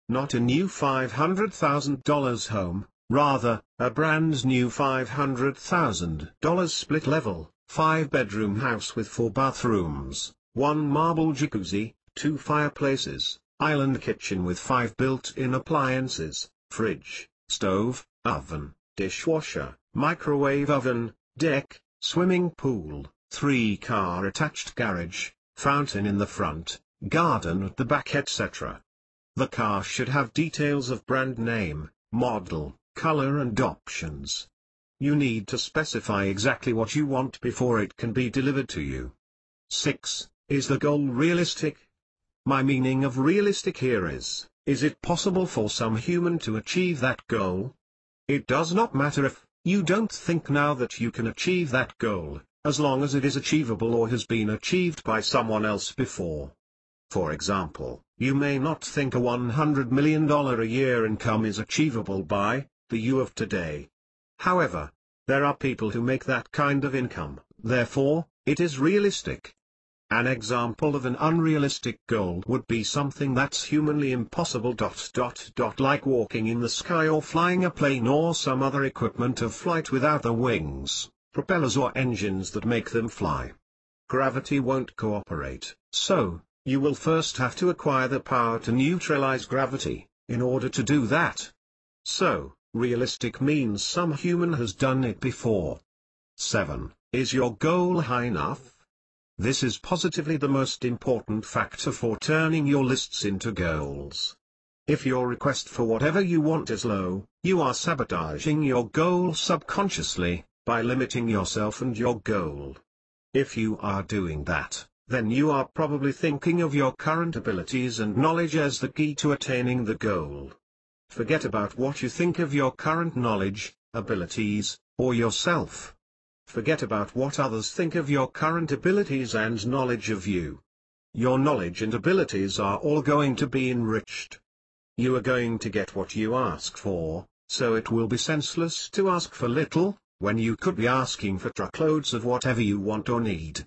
Not a new $500,000 home, rather, a brand new $500,000 split-level, 5-bedroom house with 4 bathrooms, 1 marble jacuzzi, 2 fireplaces, island kitchen with 5 built-in appliances, fridge, stove, oven, dishwasher, microwave oven, deck, swimming pool, 3-car attached garage, fountain in the front, garden at the back, etc. The car should have details of brand name, model, color and options. You need to specify exactly what you want before it can be delivered to you. 6. Is the goal realistic? My meaning of realistic here is, Is it possible for some human to achieve that goal? It does not matter if you don't think now that you can achieve that goal, as long as it is achievable or has been achieved by someone else before. For example, you may not think a $100 million a year income is achievable by the you of today. However, there are people who make that kind of income, therefore, it is realistic. An example of an unrealistic goal would be something that's humanly impossible. Like walking in the sky or flying a plane or some other equipment of flight without the wings, propellers or engines that make them fly. Gravity won't cooperate, so you will first have to acquire the power to neutralize gravity. In order to do that, so realistic means some human has done it before. 7. Is your goal high enough? This is positively the most important factor for turning your lists into goals. If your request for whatever you want is low, you are sabotaging your goal subconsciously, by limiting yourself and your goal. If you are doing that, then you are probably thinking of your current abilities and knowledge as the key to attaining the goal. Forget about what you think of your current knowledge, abilities, or yourself. Forget about what others think of your current abilities and knowledge of you. Your knowledge and abilities are all going to be enriched. You are going to get what you ask for, so it will be senseless to ask for little, when you could be asking for truckloads of whatever you want or need.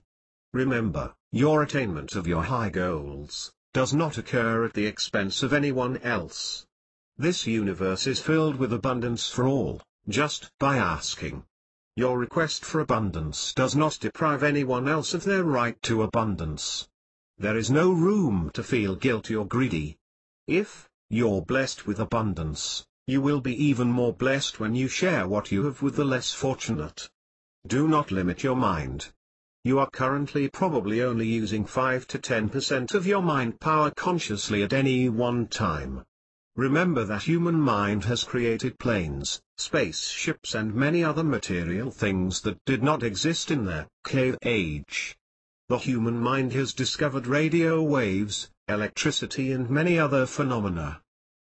Remember, your attainment of your high goals does not occur at the expense of anyone else. This universe is filled with abundance for all, just by asking. Your request for abundance does not deprive anyone else of their right to abundance. There is no room to feel guilty or greedy. If you're blessed with abundance, you will be even more blessed when you share what you have with the less fortunate. Do not limit your mind. You are currently probably only using 5 to 10% of your mind power consciously at any one time. Remember that human mind has created planes, spaceships and many other material things that did not exist in their cave age. The human mind has discovered radio waves, electricity and many other phenomena.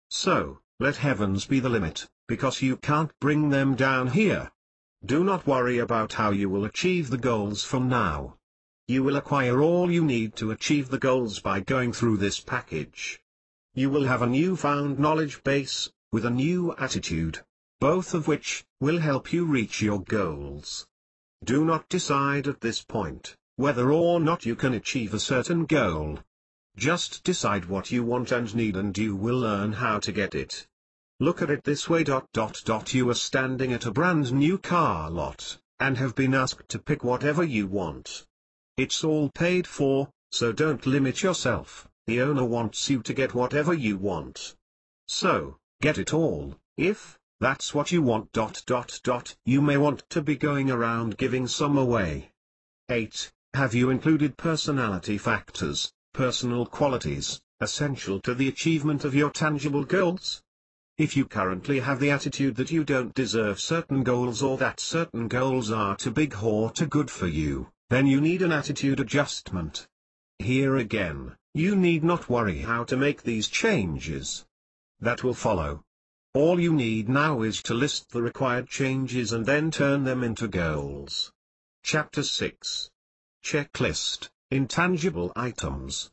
So, let heavens be the limit, because you can't bring them down here. Do not worry about how you will achieve the goals from now. You will acquire all you need to achieve the goals by going through this package. You will have a newfound knowledge base, with a new attitude, both of which will help you reach your goals. Do not decide at this point whether or not you can achieve a certain goal. Just decide what you want and need and you will learn how to get it. Look at it this way. You are standing at a brand new car lot, and have been asked to pick whatever you want. It's all paid for, so don't limit yourself. The owner wants you to get whatever you want. So, get it all, if that's what you want. You may want to be going around giving some away. 8. Have you included personality factors, personal qualities, essential to the achievement of your tangible goals? If you currently have the attitude that you don't deserve certain goals or that certain goals are too big or too good for you, then you need an attitude adjustment. Here again, you need not worry how to make these changes. That will follow. All you need now is to list the required changes and then turn them into goals. Chapter 6. Checklist, Intangible Items.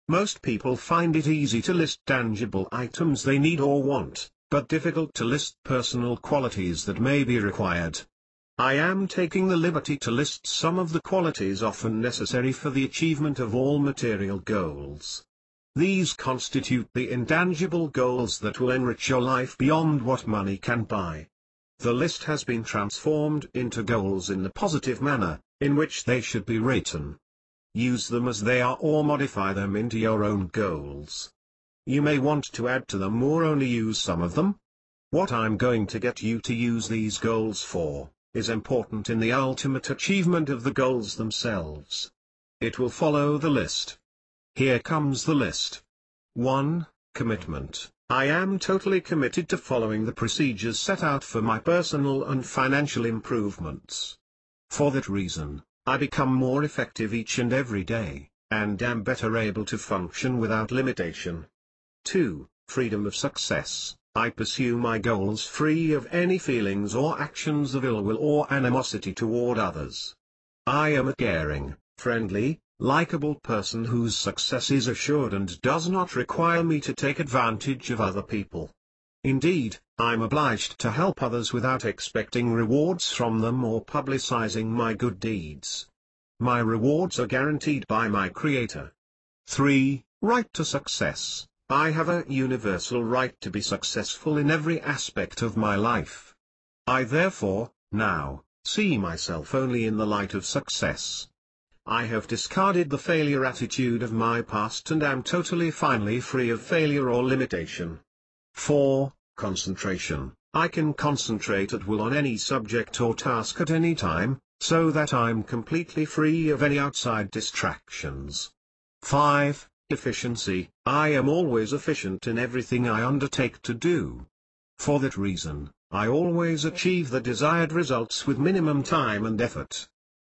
Most people find it easy to list tangible items they need or want, but difficult to list personal qualities that may be required. I am taking the liberty to list some of the qualities often necessary for the achievement of all material goals. These constitute the intangible goals that will enrich your life beyond what money can buy. The list has been transformed into goals in the positive manner in which they should be written. Use them as they are or modify them into your own goals. You may want to add to them or only use some of them. What I'm going to get you to use these goals for is important in the ultimate achievement of the goals themselves. It will follow the list. Here comes the list. 1. Commitment. I am totally committed to following the procedures set out for my personal and financial improvements. For that reason, I become more effective each and every day, and am better able to function without limitation. 2. freedom of success, I pursue my goals free of any feelings or actions of ill will or animosity toward others. I am a caring, friendly, likable person whose success is assured and does not require me to take advantage of other people. Indeed, I'm obliged to help others without expecting rewards from them or publicizing my good deeds. My rewards are guaranteed by my Creator. 3. Right to success. I have a universal right to be successful in every aspect of my life. I therefore, now, see myself only in the light of success. I have discarded the failure attitude of my past and am totally finally free of failure or limitation. 4. Concentration. I can concentrate at will on any subject or task at any time, so that I'm completely free of any outside distractions. 5. Efficiency. I am always efficient in everything I undertake to do. For that reason, I always achieve the desired results with minimum time and effort.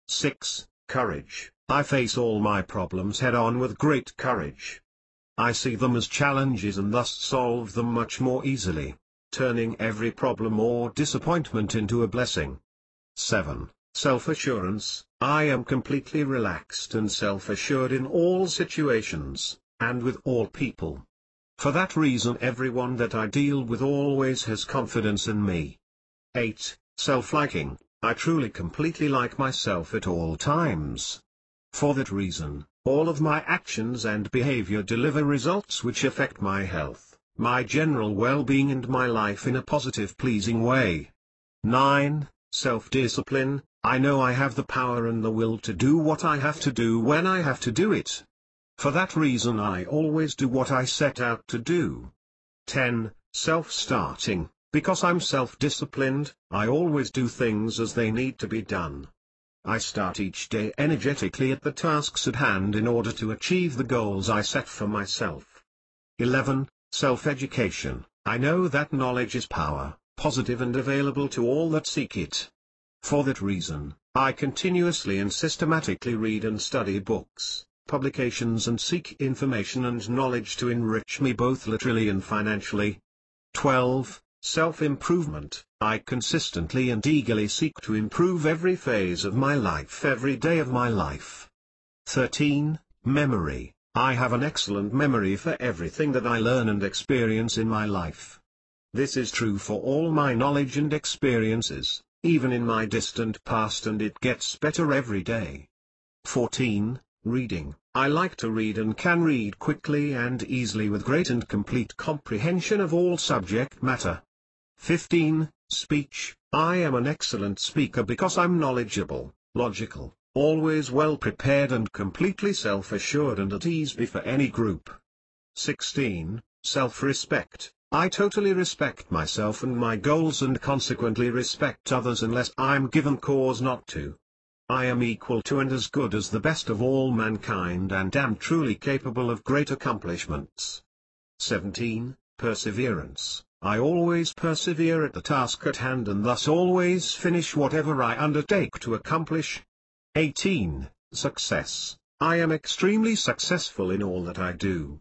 6. Courage. I face all my problems head-on with great courage. I see them as challenges and thus solve them much more easily, turning every problem or disappointment into a blessing. 7. Self-assurance. I am completely relaxed and self-assured in all situations, and with all people. For that reason everyone that I deal with always has confidence in me. 8. Self-liking. I truly completely like myself at all times. For that reason, all of my actions and behavior deliver results which affect my health, my general well-being and my life in a positive pleasing way. 9. Self-discipline. I know I have the power and the will to do what I have to do when I have to do it. For that reason I always do what I set out to do. 10. Self-starting. Because I'm self-disciplined, I always do things as they need to be done. I start each day energetically at the tasks at hand in order to achieve the goals I set for myself. 11. Self-education. I know that knowledge is power, positive and available to all that seek it. For that reason, I continuously and systematically read and study books, publications and seek information and knowledge to enrich me both literally and financially. 12. Self-improvement. I consistently and eagerly seek to improve every phase of my life every day of my life. 13. Memory. I have an excellent memory for everything that I learn and experience in my life. This is true for all my knowledge and experiences, even in my distant past, and it gets better every day. 14. Reading. I like to read and can read quickly and easily with great and complete comprehension of all subject matter. 15. Speech. I am an excellent speaker because I'm knowledgeable, logical, always well prepared and completely self-assured and at ease before any group. 16. Self-respect. I totally respect myself and my goals and consequently respect others unless I'm given cause not to. I am equal to and as good as the best of all mankind and am truly capable of great accomplishments. 17. Perseverance. I always persevere at the task at hand and thus always finish whatever I undertake to accomplish. 18. Success. I am extremely successful in all that I do.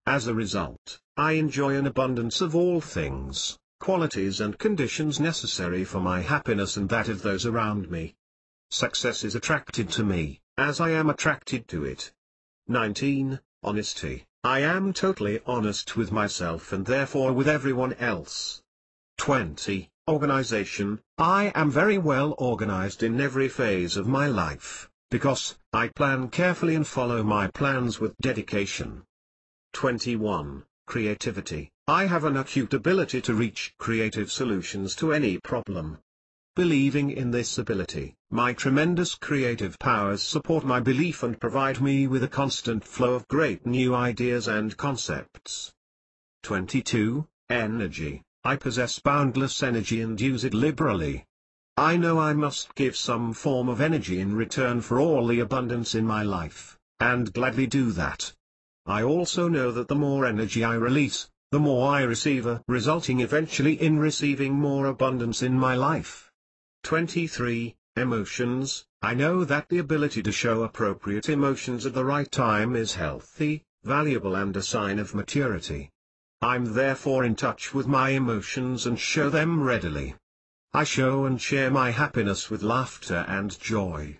As a result, I enjoy an abundance of all things, qualities and conditions necessary for my happiness and that of those around me. Success is attracted to me, as I am attracted to it. 19. Honesty. I am totally honest with myself and therefore with everyone else. 20. Organization. I am very well organized in every phase of my life, because I plan carefully and follow my plans with dedication. 21. Creativity. I have an acute ability to reach creative solutions to any problem. Believing in this ability, my tremendous creative powers support my belief and provide me with a constant flow of great new ideas and concepts. 22. Energy. I possess boundless energy and use it liberally. I know I must give some form of energy in return for all the abundance in my life, and gladly do that. I also know that the more energy I release, the more I receive, resulting eventually in receiving more abundance in my life. 23. Emotions. I know that the ability to show appropriate emotions at the right time is healthy, valuable and a sign of maturity. I'm therefore in touch with my emotions and show them readily. I show and share my happiness with laughter and joy.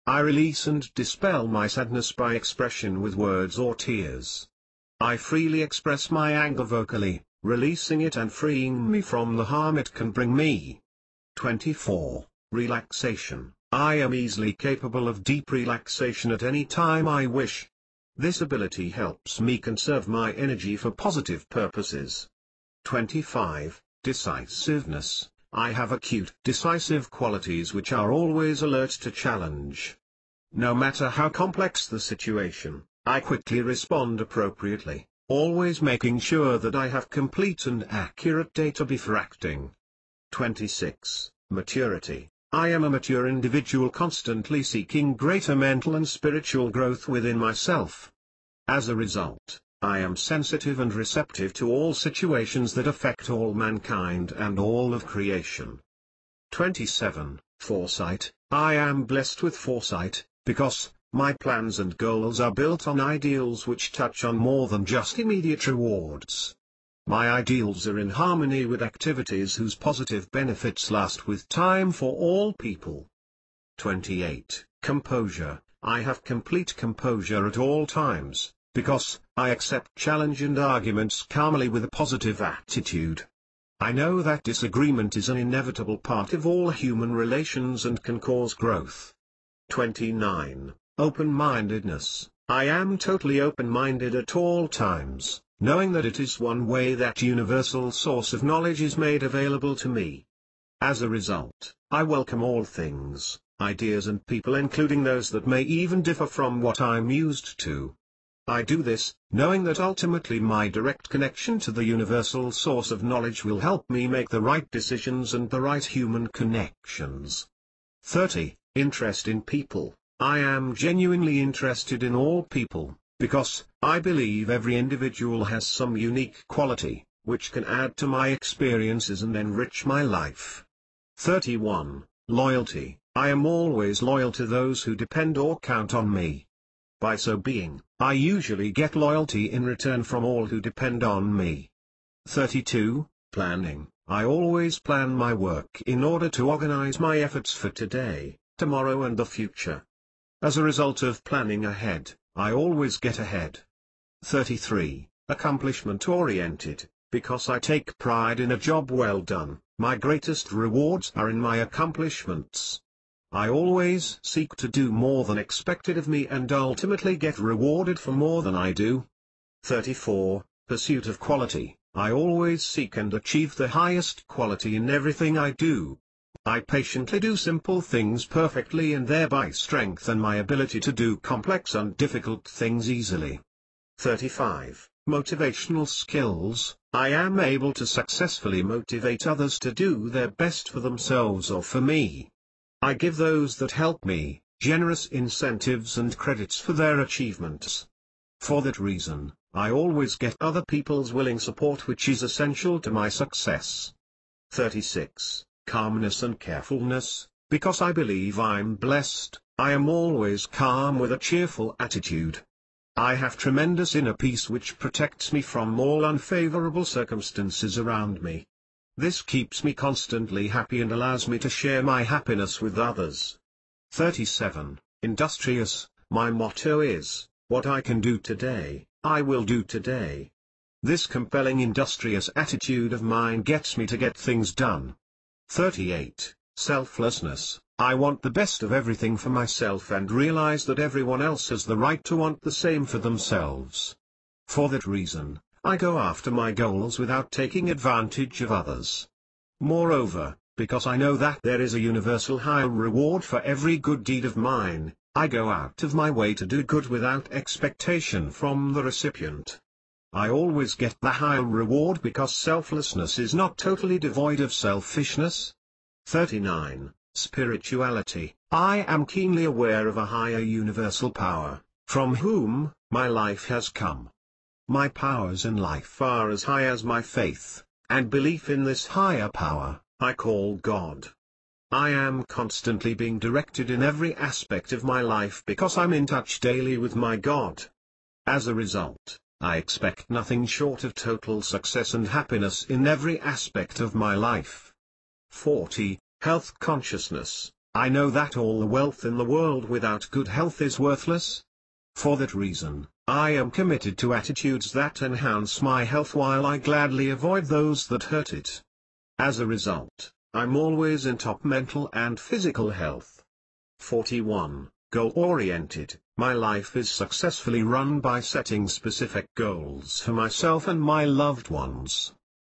I release and dispel my sadness by expression with words or tears. I freely express my anger vocally, releasing it and freeing me from the harm it can bring me. 24. Relaxation. I am easily capable of deep relaxation at any time I wish. This ability helps me conserve my energy for positive purposes. 25. Decisiveness. I have acute, decisive qualities which are always alert to challenge. No matter how complex the situation, I quickly respond appropriately, always making sure that I have complete and accurate data before acting. 26. Maturity. I am a mature individual constantly seeking greater mental and spiritual growth within myself. As a result, I am sensitive and receptive to all situations that affect all mankind and all of creation. 27. Foresight. I am blessed with foresight, because my plans and goals are built on ideals which touch on more than just immediate rewards. My ideals are in harmony with activities whose positive benefits last with time for all people. 28. Composure. I have complete composure at all times, because I accept challenge and arguments calmly with a positive attitude. I know that disagreement is an inevitable part of all human relations and can cause growth. 29. Open-mindedness. I am totally open-minded at all times, knowing that it is one way that universal source of knowledge is made available to me. As a result, I welcome all things, ideas and people, including those that may even differ from what I'm used to. I do this, knowing that ultimately my direct connection to the universal source of knowledge will help me make the right decisions and the right human connections. 30. Interest in people. I am genuinely interested in all people, because I believe every individual has some unique quality, which can add to my experiences and enrich my life. 31. Loyalty. I am always loyal to those who depend or count on me. By so being, I usually get loyalty in return from all who depend on me. 32. Planning. I always plan my work in order to organize my efforts for today, tomorrow and the future. As a result of planning ahead, I always get ahead. 33. Accomplishment-oriented. Because I take pride in a job well done, my greatest rewards are in my accomplishments. I always seek to do more than expected of me and ultimately get rewarded for more than I do. 34. Pursuit of quality. I always seek and achieve the highest quality in everything I do. I patiently do simple things perfectly and thereby strengthen my ability to do complex and difficult things easily. 35. Motivational skills. I am able to successfully motivate others to do their best for themselves or for me. I give those that help me generous incentives and credits for their achievements. For that reason, I always get other people's willing support, which is essential to my success. 36. Calmness and carefulness. Because I believe I'm blessed, I am always calm with a cheerful attitude. I have tremendous inner peace which protects me from all unfavorable circumstances around me. This keeps me constantly happy and allows me to share my happiness with others. 37. Industrious. My motto is, what I can do today, I will do today. This compelling industrious attitude of mine gets me to get things done. 38. Selflessness. I want the best of everything for myself and realize that everyone else has the right to want the same for themselves. For that reason, I go after my goals without taking advantage of others. Moreover, because I know that there is a universal higher reward for every good deed of mine, I go out of my way to do good without expectation from the recipient. I always get the higher reward because selflessness is not totally devoid of selfishness. 39. Spirituality. I am keenly aware of a higher universal power, from whom my life has come. My powers in life are as high as my faith, and belief in this higher power, I call God. I am constantly being directed in every aspect of my life because I'm in touch daily with my God. As a result, I expect nothing short of total success and happiness in every aspect of my life. 40. Health consciousness. I know that all the wealth in the world without good health is worthless. For that reason, I am committed to attitudes that enhance my health while I gladly avoid those that hurt it. As a result, I'm always in top mental and physical health. 41. Goal-oriented. My life is successfully run by setting specific goals for myself and my loved ones.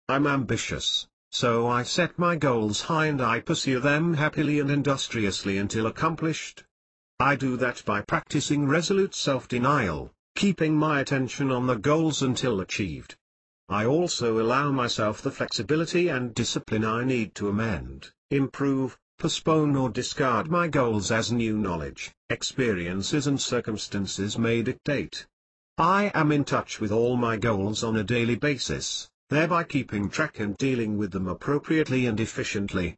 I'm ambitious, so I set my goals high and I pursue them happily and industriously until accomplished. I do that by practicing resolute self-denial, keeping my attention on the goals until achieved. I also allow myself the flexibility and discipline I need to amend, improve, postpone or discard my goals as new knowledge, experiences and circumstances may dictate. I am in touch with all my goals on a daily basis, thereby keeping track and dealing with them appropriately and efficiently.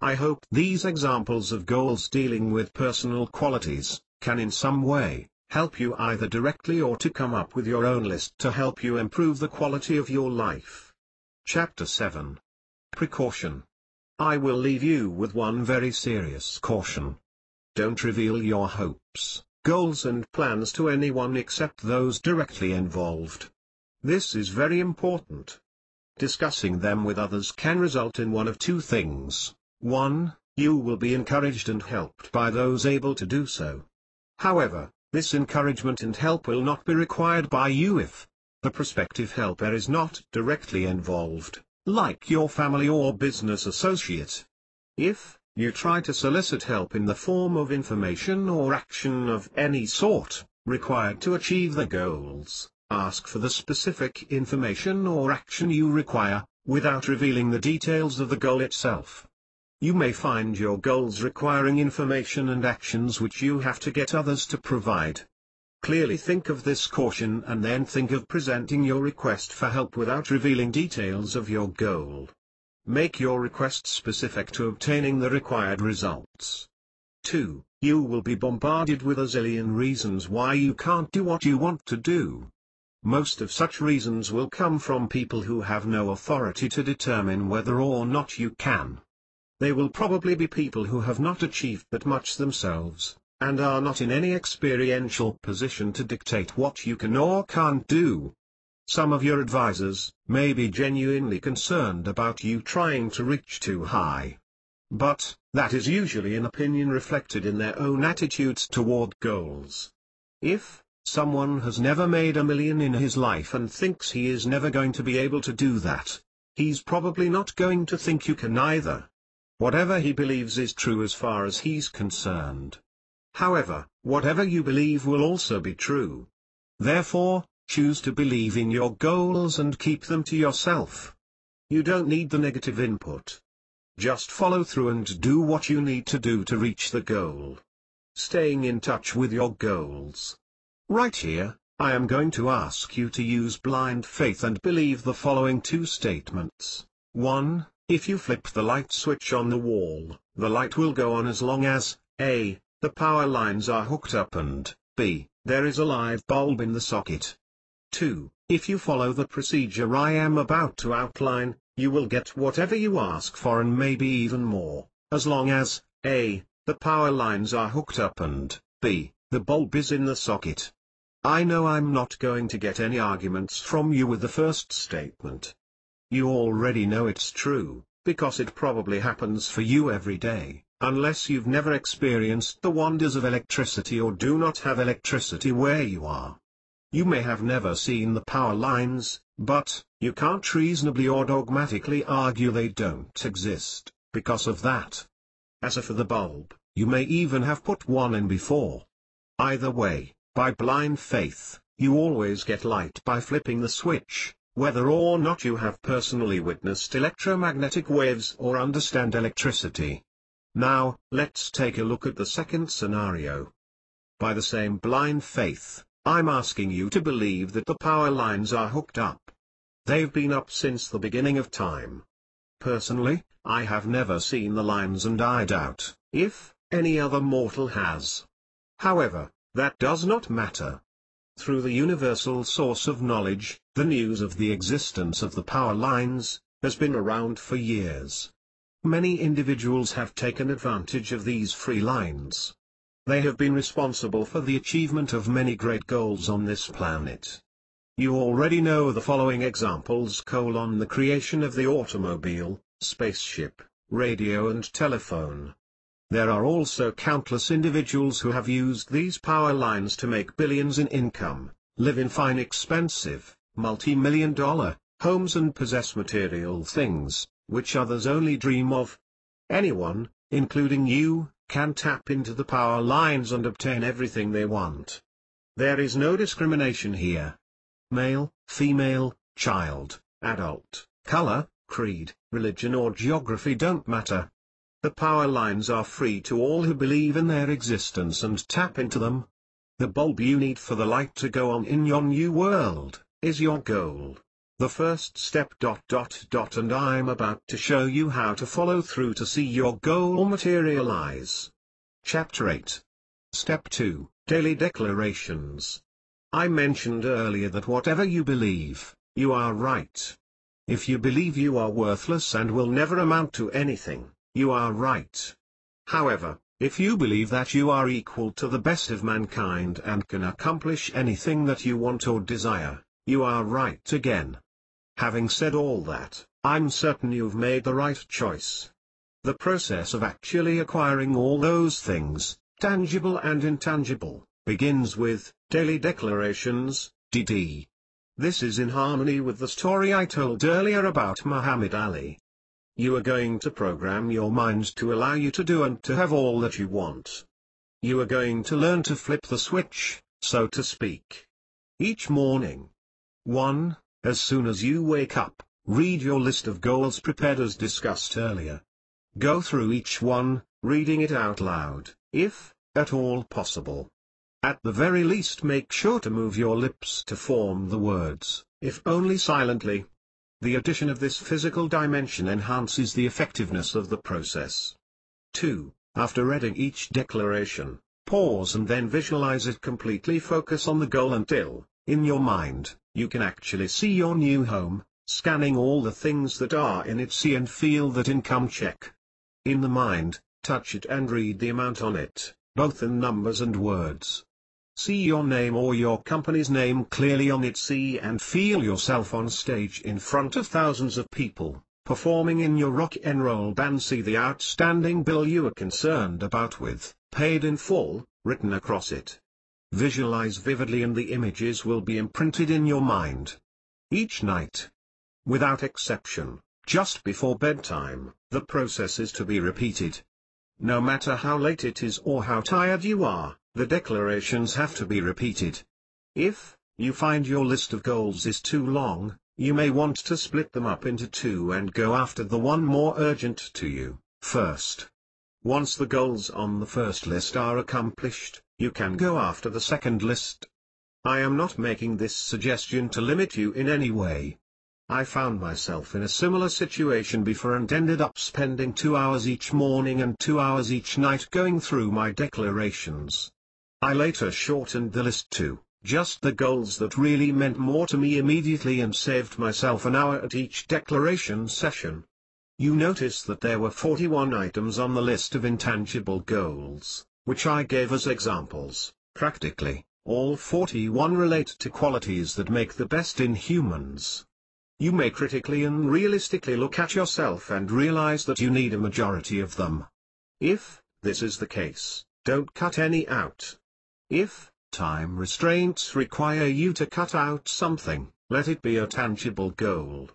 I hope these examples of goals dealing with personal qualities can in some way help you either directly or to come up with your own list to help you improve the quality of your life. Chapter 7. Precaution. I will leave you with one very serious caution. Don't reveal your hopes, goals and plans to anyone except those directly involved. This is very important. Discussing them with others can result in one of two things. 1. You will be encouraged and helped by those able to do so. However, this encouragement and help will not be required by you if the prospective helper is not directly involved, like your family or business associate. If you try to solicit help in the form of information or action of any sort, required to achieve the goals, ask for the specific information or action you require, without revealing the details of the goal itself. You may find your goals requiring information and actions which you have to get others to provide. Clearly think of this caution and then think of presenting your request for help without revealing details of your goal. Make your request specific to obtaining the required results. 2. You will be bombarded with a zillion reasons why you can't do what you want to do. Most of such reasons will come from people who have no authority to determine whether or not you can. They will probably be people who have not achieved that much themselves, and are not in any experiential position to dictate what you can or can't do. Some of your advisors may be genuinely concerned about you trying to reach too high. But that is usually an opinion reflected in their own attitudes toward goals. If someone has never made $1 million in his life and thinks he is never going to be able to do that, he's probably not going to think you can either. Whatever he believes is true as far as he's concerned. However, whatever you believe will also be true. Therefore, choose to believe in your goals and keep them to yourself. You don't need the negative input. Just follow through and do what you need to do to reach the goal. Staying in touch with your goals. Right here, I am going to ask you to use blind faith and believe the following two statements. 1. If you flip the light switch on the wall, the light will go on as long as A. the power lines are hooked up and B. there is a live bulb in the socket. 2. If you follow the procedure I am about to outline, you will get whatever you ask for and maybe even more, as long as A. the power lines are hooked up and B. the bulb is in the socket. I know I'm not going to get any arguments from you with the first statement. You already know it's true, because it probably happens for you every day, unless you've never experienced the wonders of electricity or do not have electricity where you are. You may have never seen the power lines, but you can't reasonably or dogmatically argue they don't exist, because of that. As for the bulb, you may even have put one in before. Either way, by blind faith, you always get light by flipping the switch, whether or not you have personally witnessed electromagnetic waves or understand electricity. Now, let's take a look at the second scenario. By the same blind faith, I'm asking you to believe that the power lines are hooked up. They've been up since the beginning of time. Personally, I have never seen the lines and I doubt if any other mortal has. However, that does not matter. through the universal source of knowledge. The news of the existence of the power lines has been around for years. Many individuals have taken advantage of these free lines. They have been responsible for the achievement of many great goals on this planet. You already know the following examples: the creation of the automobile, spaceship, radio and telephone. There are also countless individuals who have used these power lines to make billions in income, live in fine expensive, multi-million-dollar homes and possess material things, which others only dream of. Anyone, including you, can tap into the power lines and obtain everything they want. There is no discrimination here. Male, female, child, adult, color, creed, religion or geography don't matter. The power lines are free to all who believe in their existence and tap into them. The bulb you need for the light to go on in your new world is your goal. The first step ... and I'm about to show you how to follow through to see your goal materialize. Chapter 8. Step 2, Daily Declarations. I mentioned earlier that whatever you believe, you are right. If you believe you are worthless and will never amount to anything, you are right. However, if you believe that you are equal to the best of mankind and can accomplish anything that you want or desire, you are right again. Having said all that, I'm certain you've made the right choice. The process of actually acquiring all those things, tangible and intangible, begins with Daily Declarations, DD. This is in harmony with the story I told earlier about Muhammad Ali. You are going to program your mind to allow you to do and to have all that you want. You are going to learn to flip the switch, so to speak. Each morning. 1. As soon as you wake up, read your list of goals prepared as discussed earlier. Go through each one, reading it out loud, if at all possible. At the very least, make sure to move your lips to form the words, if only silently. The addition of this physical dimension enhances the effectiveness of the process. 2. After reading each declaration, pause and then visualize it completely. Focus on the goal until, in your mind, you can actually see your new home, scanning all the things that are in it. See and feel that income check. In the mind, touch it and read the amount on it, both in numbers and words. See your name or your company's name clearly on it. See and feel yourself on stage in front of thousands of people, performing in your rock and roll band. See the outstanding bill you are concerned about with, paid in full, written across it. Visualize vividly and the images will be imprinted in your mind. Each night, without exception, just before bedtime, the process is to be repeated. No matter how late it is or how tired you are, the declarations have to be repeated. If you find your list of goals is too long, you may want to split them up into two and go after the one more urgent to you first. Once the goals on the first list are accomplished, you can go after the second list. I am not making this suggestion to limit you in any way. I found myself in a similar situation before and ended up spending 2 hours each morning and 2 hours each night going through my declarations. I later shortened the list to just the goals that really meant more to me immediately and saved myself an hour at each declaration session. You notice that there were 41 items on the list of intangible goals, which I gave as examples. Practically, all 41 relate to qualities that make the best in humans. You may critically and realistically look at yourself and realize that you need a majority of them. If this is the case, don't cut any out. If time restraints require you to cut out something, let it be a tangible goal.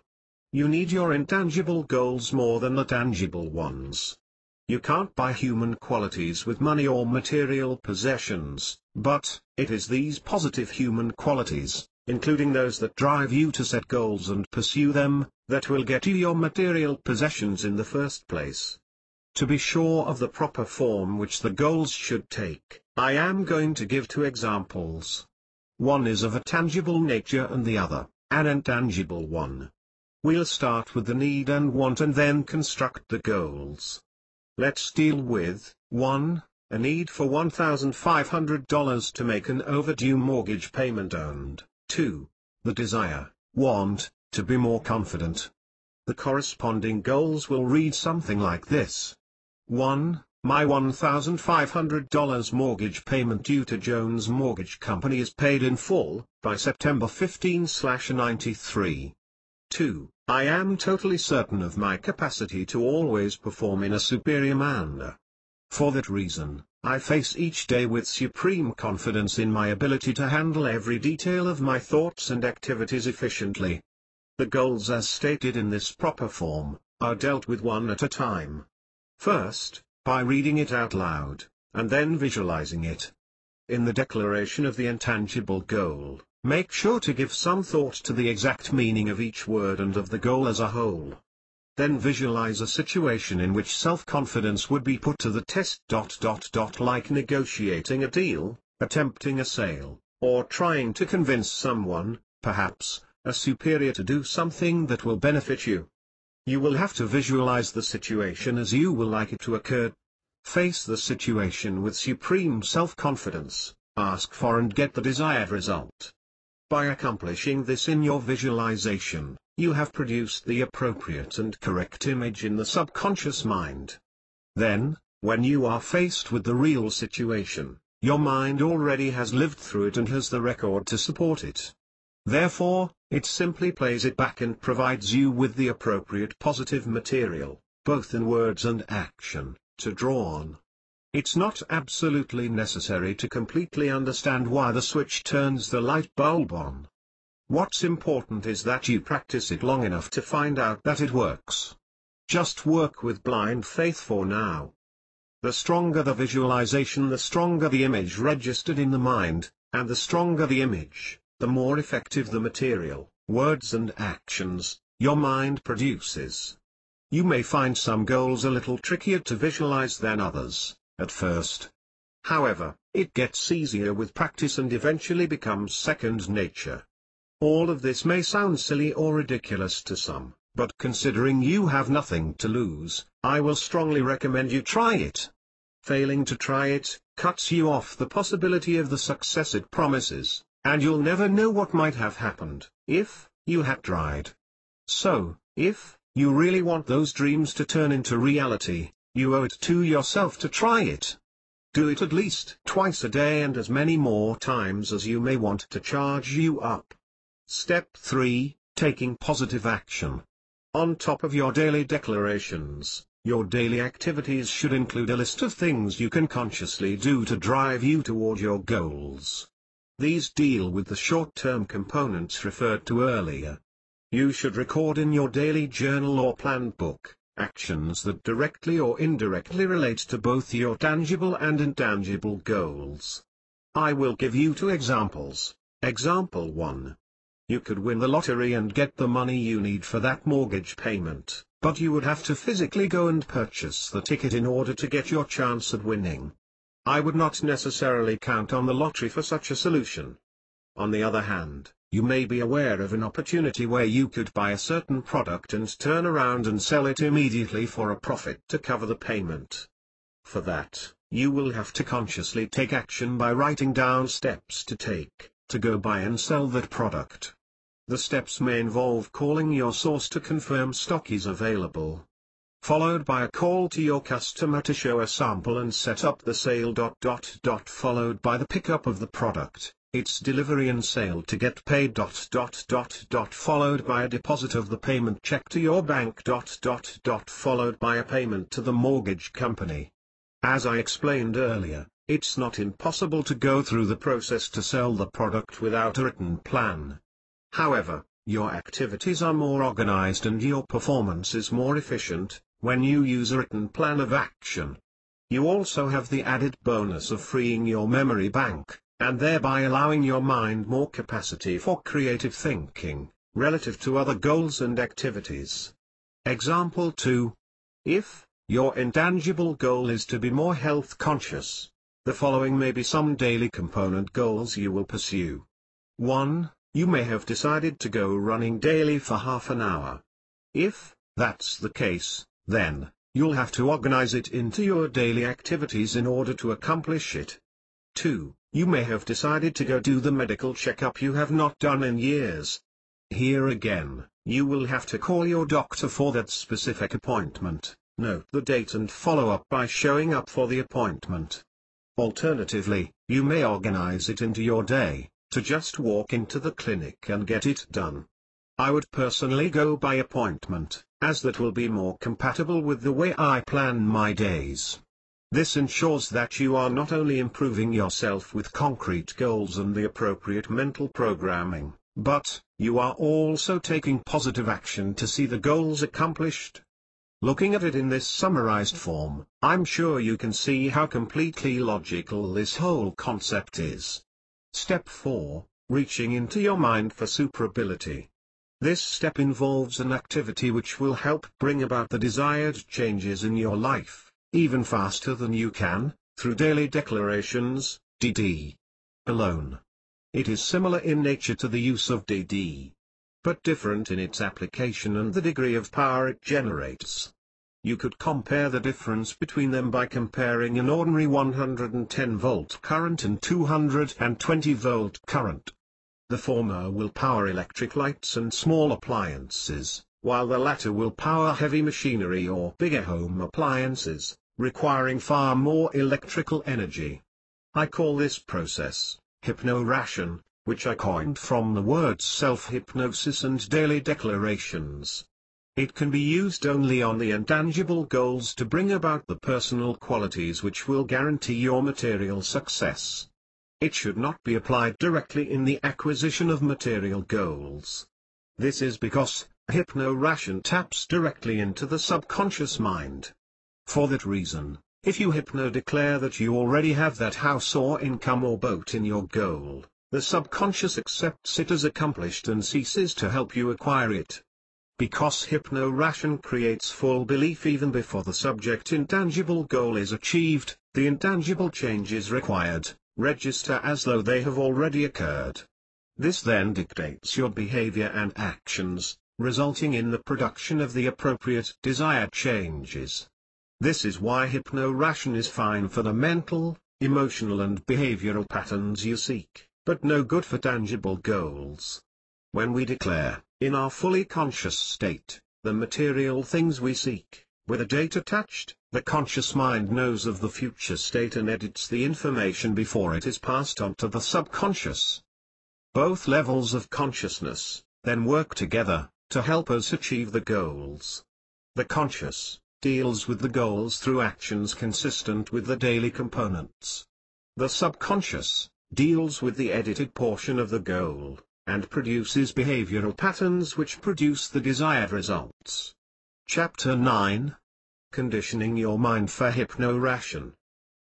You need your intangible goals more than the tangible ones. You can't buy human qualities with money or material possessions, but it is these positive human qualities, including those that drive you to set goals and pursue them, that will get you your material possessions in the first place. To be sure of the proper form which the goals should take, I am going to give 2 examples. One is of a tangible nature and the other, an intangible one. We'll start with the need and want and then construct the goals. Let's deal with 1, a need for $1,500 to make an overdue mortgage payment, and 2. The desire, want, to be more confident. The corresponding goals will read something like this. 1. My $1,500 mortgage payment due to Jones Mortgage Company is paid in full, by September 15/93. 2. I am totally certain of my capacity to always perform in a superior manner. For that reason, I face each day with supreme confidence in my ability to handle every detail of my thoughts and activities efficiently. The goals as stated in this proper form, are dealt with one at a time. First, by reading it out loud, and then visualizing it. In the declaration of the intangible goal, make sure to give some thought to the exact meaning of each word and of the goal as a whole. Then visualize a situation in which self-confidence would be put to the test. Like negotiating a deal, attempting a sale, or trying to convince someone, perhaps, a superior to do something that will benefit you. You will have to visualize the situation as you will like it to occur. Face the situation with supreme self-confidence, ask for and get the desired result. By accomplishing this in your visualization, you have produced the appropriate and correct image in the subconscious mind. Then, when you are faced with the real situation, your mind already has lived through it and has the record to support it. Therefore, it simply plays it back and provides you with the appropriate positive material, both in words and action, to draw on. It's not absolutely necessary to completely understand why the switch turns the light bulb on. What's important is that you practice it long enough to find out that it works. Just work with blind faith for now. The stronger the visualization, the stronger the image registered in the mind, and the stronger the image, the more effective the material, words and actions, your mind produces. You may find some goals a little trickier to visualize than others, at first. However, it gets easier with practice and eventually becomes second nature. All of this may sound silly or ridiculous to some, but considering you have nothing to lose, I will strongly recommend you try it. Failing to try it, cuts you off the possibility of the success it promises, and you'll never know what might have happened, if you had tried. So, if you really want those dreams to turn into reality, you owe it to yourself to try it. Do it at least twice a day and as many more times as you may want to charge you up. Step 3, Taking positive action. On top of your daily declarations, your daily activities should include a list of things you can consciously do to drive you toward your goals. These deal with the short-term components referred to earlier. You should record in your daily journal or plan book, actions that directly or indirectly relate to both your tangible and intangible goals. I will give you 2 examples. Example 1. You could win the lottery and get the money you need for that mortgage payment, but you would have to physically go and purchase the ticket in order to get your chance at winning. I would not necessarily count on the lottery for such a solution. On the other hand, you may be aware of an opportunity where you could buy a certain product and turn around and sell it immediately for a profit to cover the payment. For that, you will have to consciously take action by writing down steps to take, to go buy and sell that product. The steps may involve calling your source to confirm stock is available, followed by a call to your customer to show a sample and set up the sale. Followed by the pickup of the product, its delivery and sale to get paid. Followed by a deposit of the payment check to your bank. Followed by a payment to the mortgage company. As I explained earlier, it's not impossible to go through the process to sell the product without a written plan. However, your activities are more organized and your performance is more efficient when you use a written plan of action. You also have the added bonus of freeing your memory bank, and thereby allowing your mind more capacity for creative thinking, relative to other goals and activities. Example 2. If your intangible goal is to be more health conscious, the following may be some daily component goals you will pursue. 1. You may have decided to go running daily for half an hour. If that's the case, then you'll have to organize it into your daily activities in order to accomplish it. 2. You may have decided to go do the medical checkup you have not done in years. Here again, you will have to call your doctor for that specific appointment, note the date and follow up by showing up for the appointment. Alternatively, you may organize it into your day, to just walk into the clinic and get it done. I would personally go by appointment, as that will be more compatible with the way I plan my days. This ensures that you are not only improving yourself with concrete goals and the appropriate mental programming, but you are also taking positive action to see the goals accomplished. Looking at it in this summarized form, I'm sure you can see how completely logical this whole concept is. Step 4, reaching into your mind for superability. This step involves an activity which will help bring about the desired changes in your life, even faster than you can, through daily declarations, DD. Alone. It is similar in nature to the use of DD, but different in its application and the degree of power it generates. You could compare the difference between them by comparing an ordinary 110-volt current and 220-volt current. The former will power electric lights and small appliances, while the latter will power heavy machinery or bigger home appliances, requiring far more electrical energy. I call this process hypno-ration, which I coined from the words self-hypnosis and daily declarations. It can be used only on the intangible goals to bring about the personal qualities which will guarantee your material success. It should not be applied directly in the acquisition of material goals. This is because hypno-ration taps directly into the subconscious mind. For that reason, if you hypno-declare that you already have that house or income or boat in your goal, the subconscious accepts it as accomplished and ceases to help you acquire it. Because hypno-ration creates full belief even before the subject intangible goal is achieved, the intangible changes required register as though they have already occurred. This then dictates your behavior and actions, resulting in the production of the appropriate desired changes. This is why hypno-ration is fine for the mental, emotional and behavioral patterns you seek, but no good for tangible goals. When we declare, in our fully conscious state, the material things we seek, with a date attached, the conscious mind knows of the future state and edits the information before it is passed on to the subconscious. Both levels of consciousness then work together to help us achieve the goals. The conscious deals with the goals through actions consistent with the daily components. The subconscious deals with the edited portion of the goal, and produces behavioral patterns which produce the desired results. Chapter 9. Conditioning your mind for hypno-ration.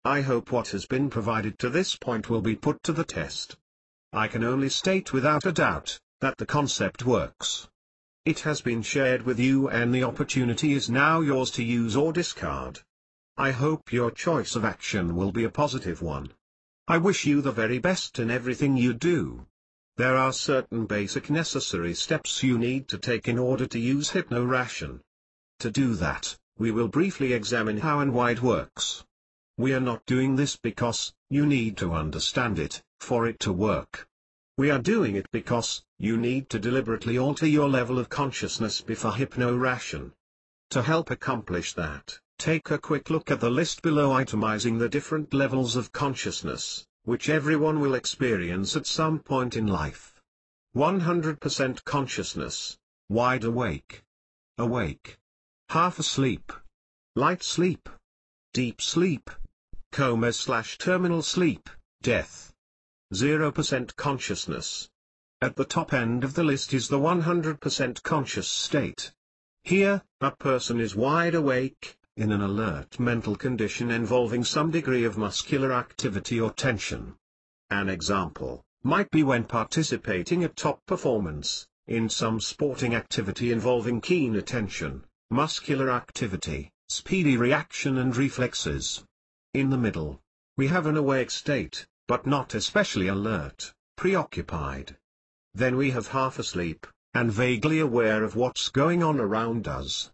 I hope what has been provided to this point will be put to the test. I can only state without a doubt that the concept works. It has been shared with you and the opportunity is now yours to use or discard. I hope your choice of action will be a positive one. I wish you the very best in everything you do. There are certain basic necessary steps you need to take in order to use hypno-ration. To do that, we will briefly examine how and why it works. We are not doing this because you need to understand it, for it to work. We are doing it because you need to deliberately alter your level of consciousness before hypno-ration. To help accomplish that, take a quick look at the list below itemizing the different levels of consciousness, which everyone will experience at some point in life. 100% consciousness, wide awake, awake, half asleep, light sleep, deep sleep, coma/terminal sleep, death. 0% consciousness. At the top end of the list is the 100% conscious state. Here, a person is wide awake, in an alert mental condition involving some degree of muscular activity or tension. An example might be when participating at top performance, in some sporting activity involving keen attention, muscular activity, speedy reaction and reflexes. In the middle, we have an awake state, but not especially alert, preoccupied. Then we have half asleep, and vaguely aware of what's going on around us.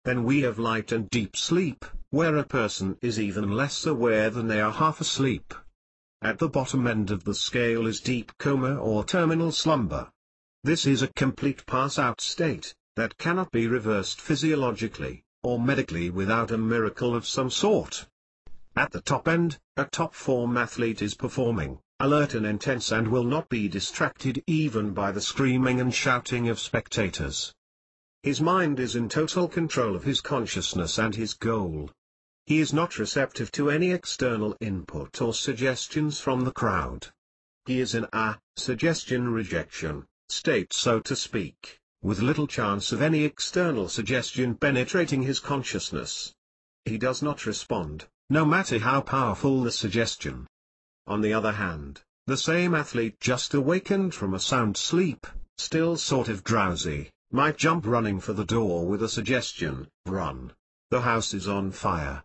Then we have light and deep sleep, where a person is even less aware than they are half asleep. At the bottom end of the scale is deep coma or terminal slumber. This is a complete pass-out state, that cannot be reversed physiologically, or medically without a miracle of some sort. At the top end, a top-form athlete is performing, alert and intense, and will not be distracted even by the screaming and shouting of spectators. His mind is in total control of his consciousness and his goal. He is not receptive to any external input or suggestions from the crowd. He is in a suggestion rejection state, so to speak, with little chance of any external suggestion penetrating his consciousness. He does not respond, no matter how powerful the suggestion. On the other hand, the same athlete just awakened from a sound sleep, still sort of drowsy, might jump running for the door with a suggestion, "Run. The house is on fire."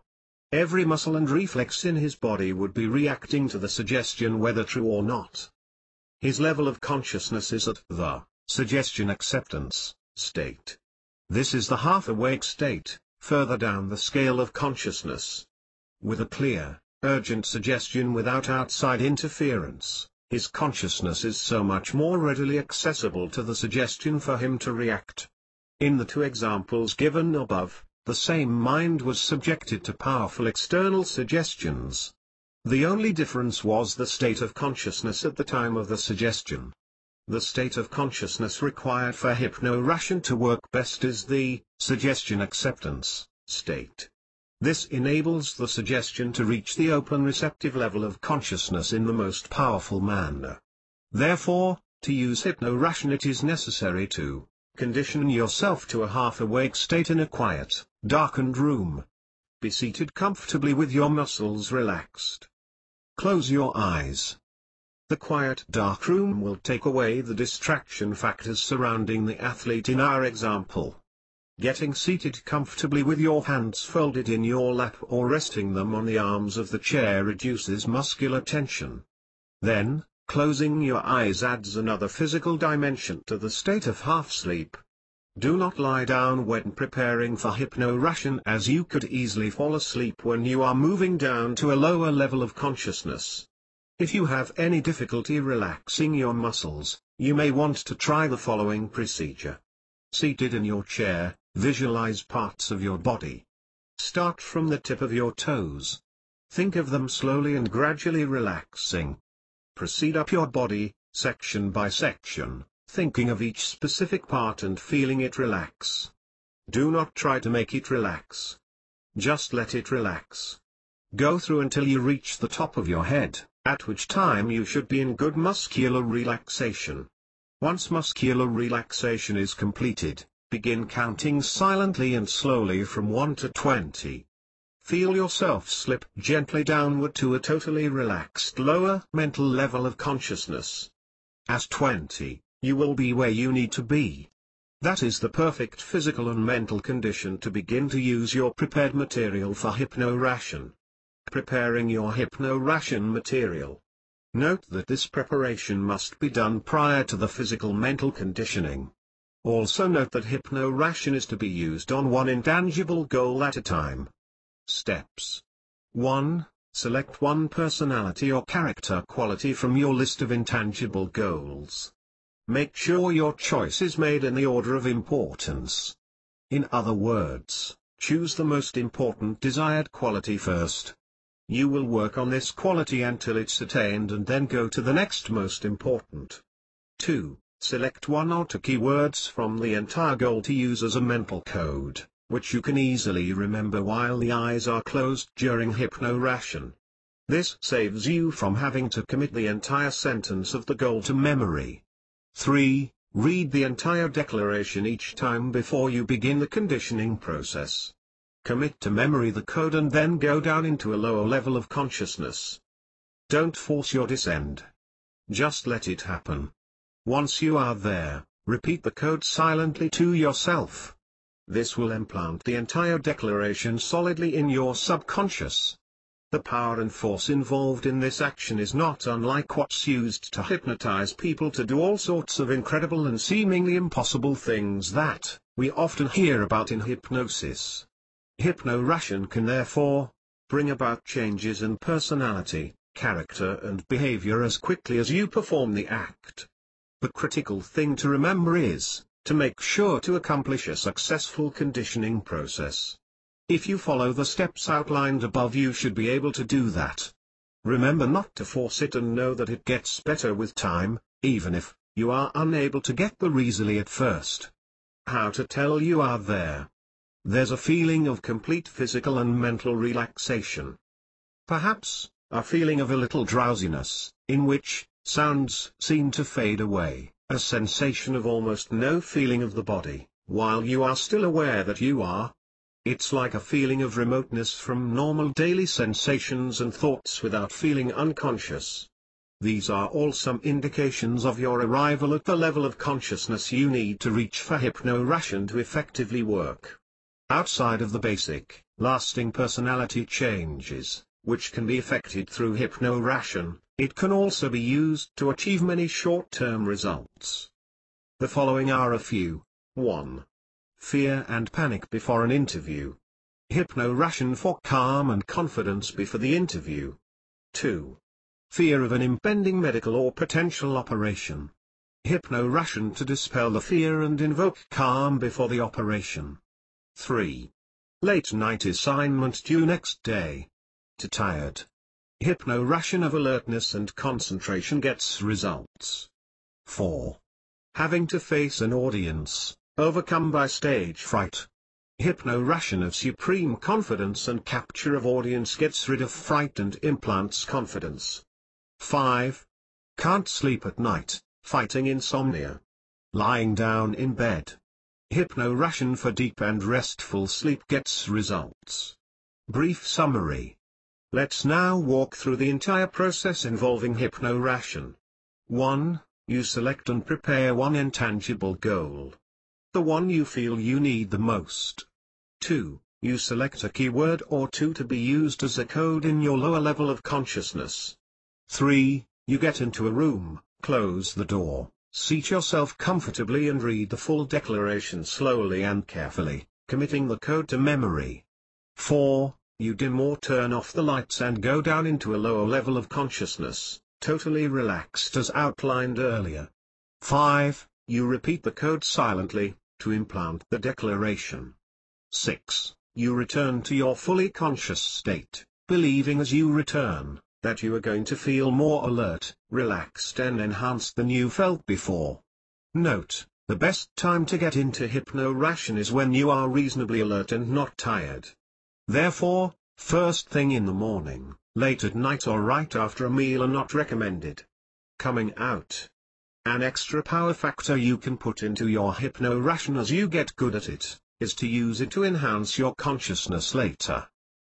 Every muscle and reflex in his body would be reacting to the suggestion whether true or not. His level of consciousness is at the suggestion acceptance state. This is the half-awake state, further down the scale of consciousness. With a clear, urgent suggestion without outside interference, his consciousness is so much more readily accessible to the suggestion for him to react. In the two examples given above, the same mind was subjected to powerful external suggestions. The only difference was the state of consciousness at the time of the suggestion. The state of consciousness required for hypno-ration to work best is the suggestion acceptance state. This enables the suggestion to reach the open receptive level of consciousness in the most powerful manner. Therefore, to use hypno-ration it is necessary to condition yourself to a half-awake state in a quiet, darkened room. Be seated comfortably with your muscles relaxed. Close your eyes. The quiet dark room will take away the distraction factors surrounding the athlete in our example. Getting seated comfortably with your hands folded in your lap or resting them on the arms of the chair reduces muscular tension. Then, closing your eyes adds another physical dimension to the state of half-sleep. Do not lie down when preparing for hypno-ration, as you could easily fall asleep when you are moving down to a lower level of consciousness. If you have any difficulty relaxing your muscles, you may want to try the following procedure. Seated in your chair, visualize parts of your body. Start from the tip of your toes. Think of them slowly and gradually relaxing. Proceed up your body, section by section, thinking of each specific part and feeling it relax. Do not try to make it relax. Just let it relax. Go through until you reach the top of your head, at which time you should be in good muscular relaxation. Once muscular relaxation is completed, begin counting silently and slowly from 1 to 20. Feel yourself slip gently downward to a totally relaxed lower mental level of consciousness. At 20, you will be where you need to be. That is the perfect physical and mental condition to begin to use your prepared material for hypno-ration. Preparing your hypno-ration material. Note that this preparation must be done prior to the physical mental conditioning. Also note that hypno-ration is to be used on one intangible goal at a time. Steps. 1. Select one personality or character quality from your list of intangible goals. Make sure your choice is made in the order of importance. In other words, choose the most important desired quality first. You will work on this quality until it's attained and then go to the next most important. 2. Select one or two keywords from the entire goal to use as a mental code, which you can easily remember while the eyes are closed during hypno-ration. This saves you from having to commit the entire sentence of the goal to memory. 3. Read the entire declaration each time before you begin the conditioning process. Commit to memory the code and then go down into a lower level of consciousness. Don't force your descent. Just let it happen. Once you are there, repeat the code silently to yourself. This will implant the entire declaration solidly in your subconscious. The power and force involved in this action is not unlike what's used to hypnotize people to do all sorts of incredible and seemingly impossible things that, we often hear about in hypnosis. Hypno-ration can therefore bring about changes in personality, character and behavior as quickly as you perform the act. The critical thing to remember is to make sure to accomplish a successful conditioning process. If you follow the steps outlined above, you should be able to do that. Remember not to force it and know that it gets better with time, even if you are unable to get there easily at first. How to tell you are there? There's a feeling of complete physical and mental relaxation. Perhaps a feeling of a little drowsiness, in which sounds seem to fade away, a sensation of almost no feeling of the body, while you are still aware that you are. It's like a feeling of remoteness from normal daily sensations and thoughts without feeling unconscious. These are all some indications of your arrival at the level of consciousness you need to reach for hypno-ration to effectively work. Outside of the basic, lasting personality changes, which can be effected through hypno-ration, it can also be used to achieve many short-term results. The following are a few. 1. Fear and panic before an interview. Hypno-ration for calm and confidence before the interview. 2. Fear of an impending medical or potential operation. Hypno-ration to dispel the fear and invoke calm before the operation. 3. Late night assignment due next day. Too tired. Hypno-ration of alertness and concentration gets results. 4. Having to face an audience, overcome by stage fright. Hypno-ration of supreme confidence and capture of audience gets rid of fright and implants confidence. 5. Can't sleep at night, fighting insomnia. Lying down in bed. Hypno-ration for deep and restful sleep gets results. Brief summary. Let's now walk through the entire process involving hypno-ration. 1. You select and prepare one intangible goal. The one you feel you need the most. 2. You select a keyword or two to be used as a code in your lower level of consciousness. 3. You get into a room, close the door, seat yourself comfortably and read the full declaration slowly and carefully, committing the code to memory. 4. You dim or turn off the lights and go down into a lower level of consciousness, totally relaxed as outlined earlier. 5. You repeat the code silently, to implant the declaration. 6. You return to your fully conscious state, believing as you return, that you are going to feel more alert, relaxed and enhanced than you felt before. Note, the best time to get into hypno-ration is when you are reasonably alert and not tired. Therefore, first thing in the morning, late at night or right after a meal are not recommended. Coming out. An extra power factor you can put into your hypno-ration as you get good at it, is to use it to enhance your consciousness later.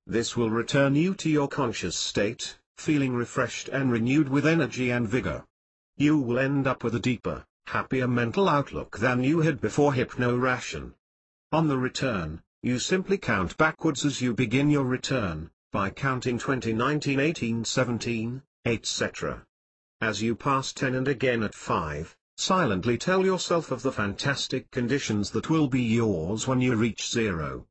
This will return you to your conscious state, feeling refreshed and renewed with energy and vigor. You will end up with a deeper, happier mental outlook than you had before hypno-ration. On the return, you simply count backwards as you begin your return, by counting 20, 19, 18, 17, etc. As you pass 10 and again at 5, silently tell yourself of the fantastic conditions that will be yours when you reach 0.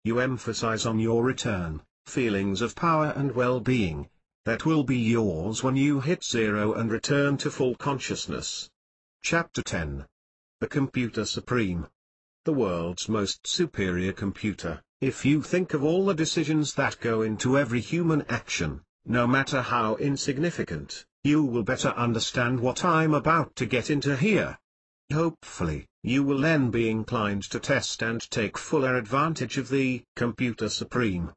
You emphasize on your return, feelings of power and well-being, that will be yours when you hit 0 and return to full consciousness. Chapter 10. The Computer Supreme. The world's most superior computer. If you think of all the decisions that go into every human action, no matter how insignificant, you will better understand what I'm about to get into here. Hopefully, you will then be inclined to test and take fuller advantage of the Computer Supreme.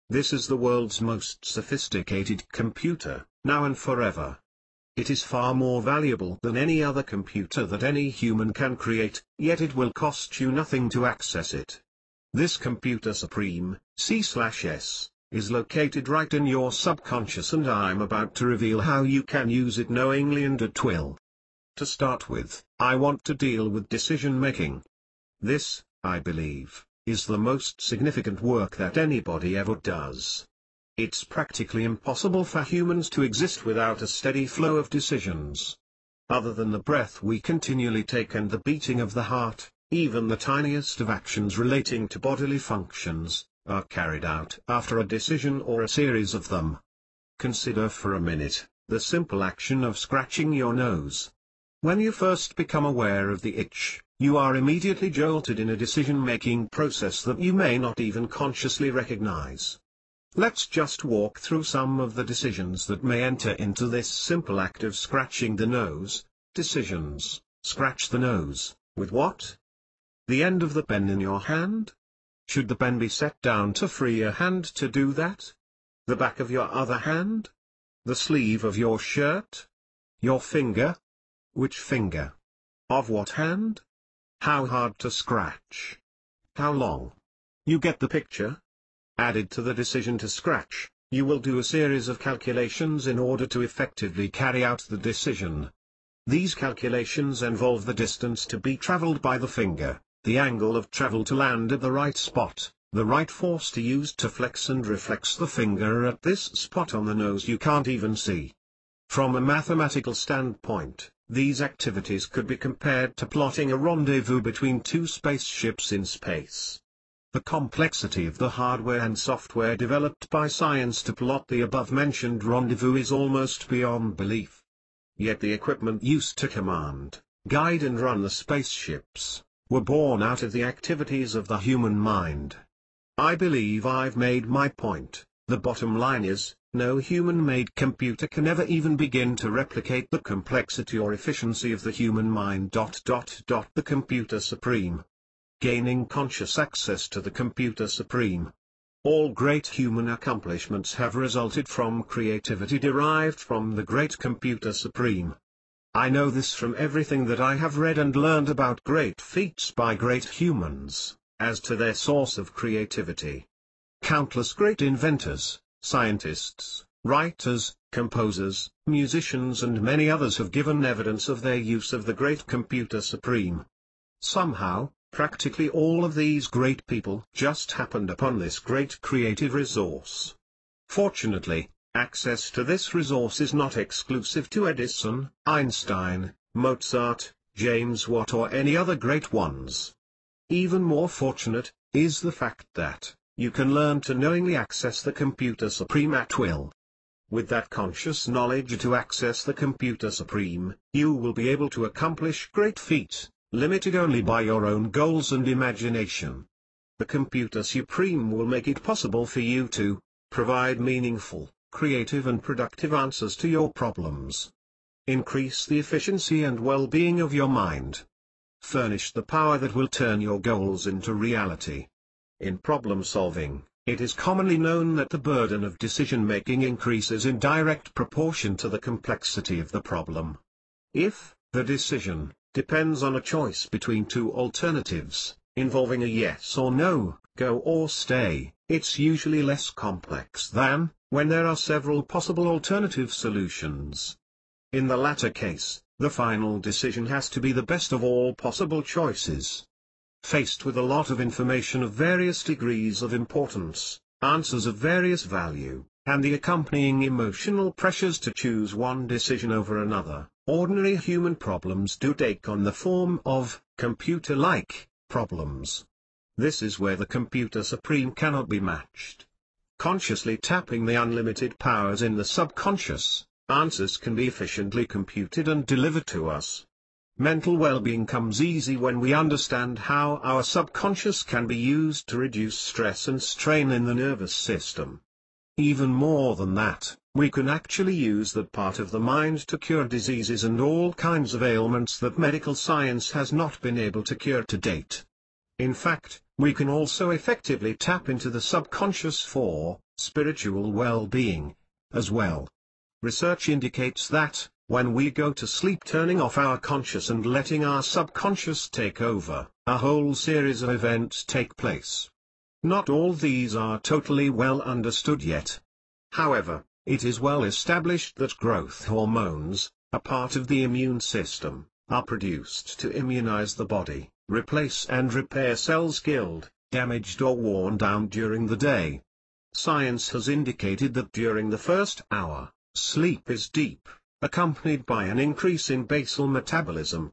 This is the world's most sophisticated computer, now and forever. It is far more valuable than any other computer that any human can create, yet it will cost you nothing to access it. This Computer Supreme, C/S, is located right in your subconscious, and I'm about to reveal how you can use it knowingly and at will. To start with, I want to deal with decision-making. This, I believe, is the most significant work that anybody ever does. It's practically impossible for humans to exist without a steady flow of decisions. Other than the breath we continually take and the beating of the heart, Even the tiniest of actions relating to bodily functions, are carried out after a decision or a series of them. Consider for a minute, the simple action of scratching your nose. When you first become aware of the itch, you are immediately jolted in a decision-making process that you may not even consciously recognize. Let's just walk through some of the decisions that may enter into this simple act of scratching the nose. Decisions: scratch the nose, with what? The end of the pen in your hand? Should the pen be set down to free your hand to do that? The back of your other hand? The sleeve of your shirt? Your finger? Which finger? Of what hand? How hard to scratch? How long? You get the picture? Added to the decision to scratch, you will do a series of calculations in order to effectively carry out the decision. These calculations involve the distance to be traveled by the finger, the angle of travel to land at the right spot, the right force to use to flex and reflex the finger at this spot on the nose you can't even see. From a mathematical standpoint, these activities could be compared to plotting a rendezvous between two spaceships in space. The complexity of the hardware and software developed by science to plot the above-mentioned rendezvous is almost beyond belief. Yet the equipment used to command, guide and run the spaceships were born out of the activities of the human mind. I believe I've made my point. The bottom line is, no human-made computer can ever even begin to replicate the complexity or efficiency of the human mind. The computer supreme. Gaining conscious access to the computer supreme. All great human accomplishments have resulted from creativity derived from the great computer supreme. I know this from everything that I have read and learned about great feats by great humans, as to their source of creativity. Countless great inventors, scientists, writers, composers, musicians and many others have given evidence of their use of the great computer supreme. Somehow, practically all of these great people just happened upon this great creative resource. Fortunately, access to this resource is not exclusive to Edison, Einstein, Mozart, James Watt or any other great ones. Even more fortunate, is the fact that, you can learn to knowingly access the computer supreme at will. With that conscious knowledge to access the computer supreme, you will be able to accomplish great feats, limited only by your own goals and imagination. The computer supreme will make it possible for you to provide meaningful, creative and productive answers to your problems. Increase the efficiency and well-being of your mind. Furnish the power that will turn your goals into reality. In problem solving, it is commonly known that the burden of decision-making increases in direct proportion to the complexity of the problem. If the decision depends on a choice between two alternatives, involving a yes or no, go or stay, it's usually less complex than when there are several possible alternative solutions. In the latter case, the final decision has to be the best of all possible choices. Faced with a lot of information of various degrees of importance, answers of various value, and the accompanying emotional pressures to choose one decision over another, ordinary human problems do take on the form of computer-like problems. This is where the computer supreme cannot be matched. Consciously tapping the unlimited powers in the subconscious, answers can be efficiently computed and delivered to us. Mental well-being comes easy when we understand how our subconscious can be used to reduce stress and strain in the nervous system. Even more than that, we can actually use that part of the mind to cure diseases and all kinds of ailments that medical science has not been able to cure to date. In fact, we can also effectively tap into the subconscious for spiritual well-being as well. Research indicates that, when we go to sleep, turning off our conscious and letting our subconscious take over, a whole series of events take place. Not all these are totally well understood yet. However, it is well established that growth hormones, a part of the immune system, are produced to immunize the body, replace and repair cells killed, damaged or worn down during the day. Science has indicated that during the first hour, sleep is deep, accompanied by an increase in basal metabolism.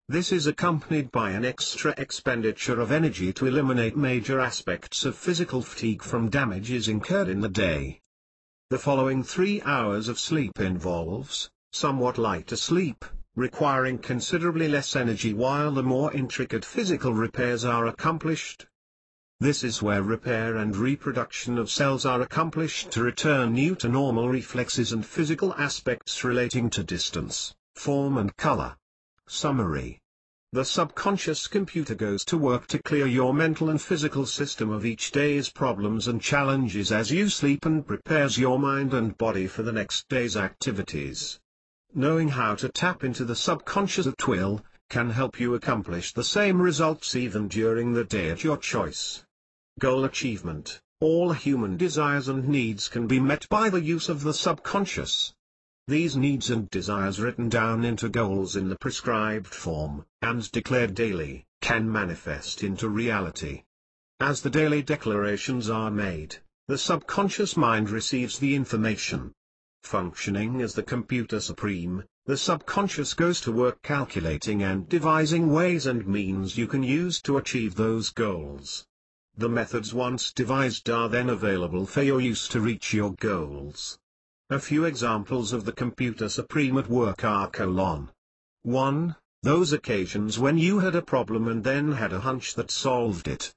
This is accompanied by an extra expenditure of energy to eliminate major aspects of physical fatigue from damages incurred in the day. The following 3 hours of sleep involves somewhat lighter sleep, requiring considerably less energy while the more intricate physical repairs are accomplished. This is where repair and reproduction of cells are accomplished to return you to normal reflexes and physical aspects relating to distance, form and color. Summary. The subconscious computer goes to work to clear your mental and physical system of each day's problems and challenges as you sleep and prepares your mind and body for the next day's activities. Knowing how to tap into the subconscious at will, can help you accomplish the same results even during the day at your choice. Goal achievement. All human desires and needs can be met by the use of the subconscious. These needs and desires written down into goals in the prescribed form, and declared daily, can manifest into reality. As the daily declarations are made, the subconscious mind receives the information. Functioning as the computer supreme, the subconscious goes to work calculating and devising ways and means you can use to achieve those goals. The methods once devised are then available for your use to reach your goals. A few examples of the computer supreme at work are: 1. Those occasions when you had a problem and then had a hunch that solved it.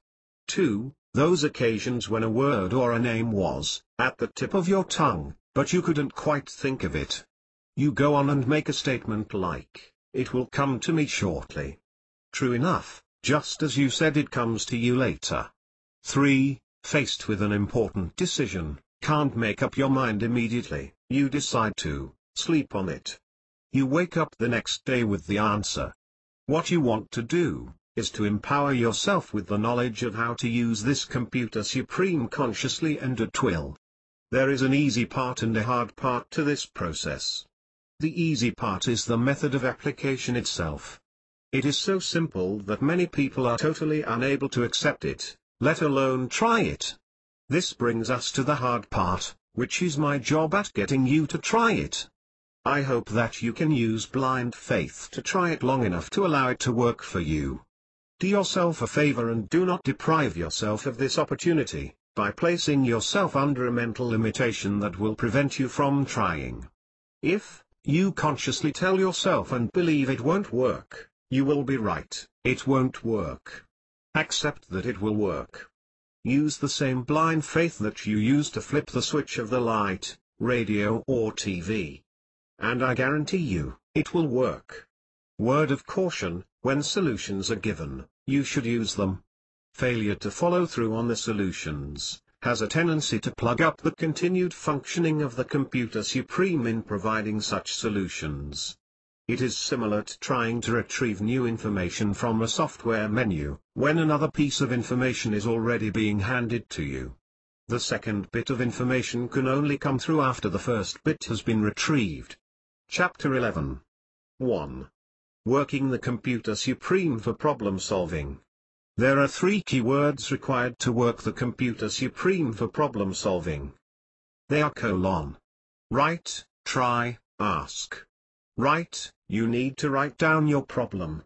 2. Those occasions when a word or a name was at the tip of your tongue, but you couldn't quite think of it. You go on and make a statement like, "It will come to me shortly." True enough, just as you said, it comes to you later. 3. Faced with an important decision, can't make up your mind immediately, you decide to sleep on it. You wake up the next day with the answer. What you want to do is to empower yourself with the knowledge of how to use this computer supreme consciously and at will. There is an easy part and a hard part to this process. The easy part is the method of application itself. It is so simple that many people are totally unable to accept it, let alone try it. This brings us to the hard part, which is my job at getting you to try it. I hope that you can use blind faith to try it long enough to allow it to work for you. Do yourself a favor and do not deprive yourself of this opportunity, by placing yourself under a mental limitation that will prevent you from trying. If you consciously tell yourself and believe it won't work, you will be right, it won't work. Accept that it will work. Use the same blind faith that you use to flip the switch of the light, radio or TV. And I guarantee you, it will work. Word of caution: when solutions are given, you should use them. Failure to follow through on the solutions has a tendency to plug up the continued functioning of the computer supreme in providing such solutions. It is similar to trying to retrieve new information from a software menu, when another piece of information is already being handed to you. The second bit of information can only come through after the first bit has been retrieved. Chapter 11. 1. Working the computer supreme for problem solving. There are 3 keywords required to work the computer supreme for problem solving. They are: write, try, ask. Write, you need to write down your problem.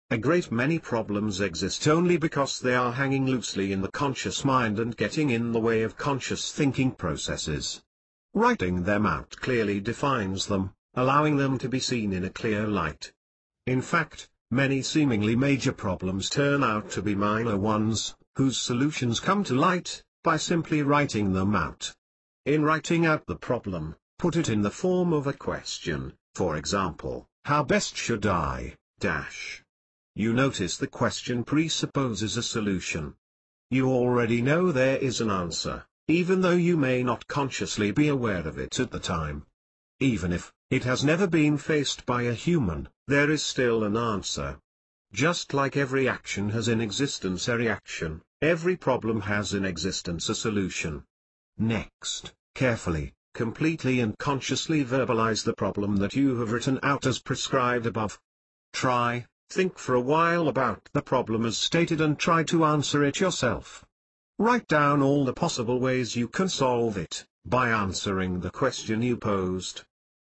A great many problems exist only because they are hanging loosely in the conscious mind and getting in the way of conscious thinking processes. Writing them out clearly defines them, allowing them to be seen in a clear light. In fact, many seemingly major problems turn out to be minor ones, whose solutions come to light by simply writing them out. In writing out the problem, put it in the form of a question, for example, how best should I, dash. You notice the question presupposes a solution. You already know there is an answer, even though you may not consciously be aware of it at the time. Even if it has never been faced by a human, there is still an answer. Just like every action has in existence a reaction, every problem has in existence a solution. Next, carefully, completely and consciously verbalize the problem that you have written out as prescribed above. Think for a while about the problem as stated and try to answer it yourself. Write down all the possible ways you can solve it, by answering the question you posed.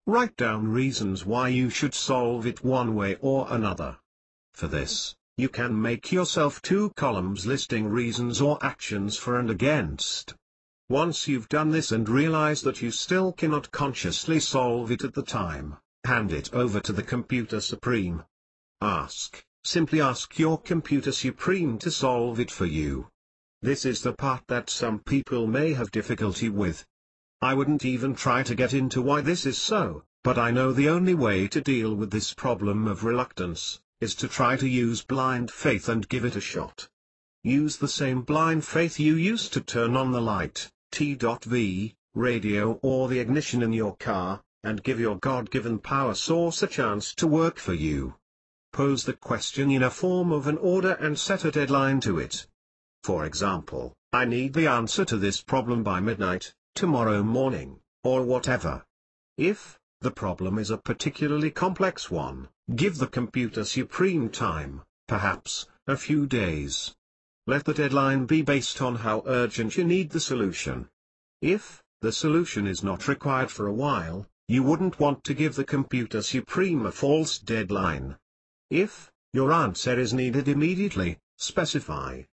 Write down reasons why you should solve it one way or another. For this, you can make yourself 2 columns listing reasons or actions for and against. Once you've done this and realize that you still cannot consciously solve it at the time, hand it over to the Computer Supreme. Simply ask your Computer Supreme to solve it for you. This is the part that some people may have difficulty with. I wouldn't even try to get into why this is so, but I know the only way to deal with this problem of reluctance is to try to use blind faith and give it a shot. Use the same blind faith you used to turn on the light, T.V, radio or the ignition in your car, and give your God-given power source a chance to work for you. Pose the question in a form of an order and set a deadline to it. For example, I need the answer to this problem by midnight, tomorrow morning, or whatever. If the problem is a particularly complex one, give the Computer Supreme time, perhaps a few days. Let the deadline be based on how urgent you need the solution. If the solution is not required for a while, you wouldn't want to give the Computer Supreme a false deadline. If your answer is needed immediately, specify.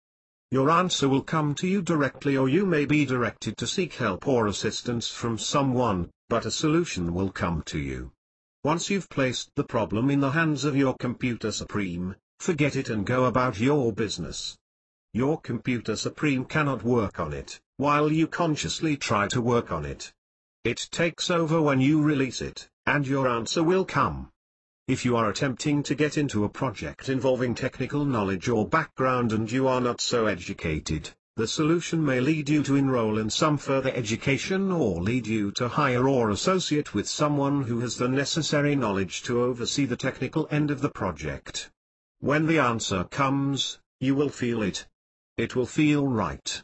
Your answer will come to you directly, or you may be directed to seek help or assistance from someone, but a solution will come to you. Once you've placed the problem in the hands of your Computer Supreme, forget it and go about your business. Your Computer Supreme cannot work on it, while you consciously try to work on it. It takes over when you release it, and your answer will come. If you are attempting to get into a project involving technical knowledge or background and you are not so educated, the solution may lead you to enroll in some further education or lead you to hire or associate with someone who has the necessary knowledge to oversee the technical end of the project. When the answer comes, you will feel it. It will feel right.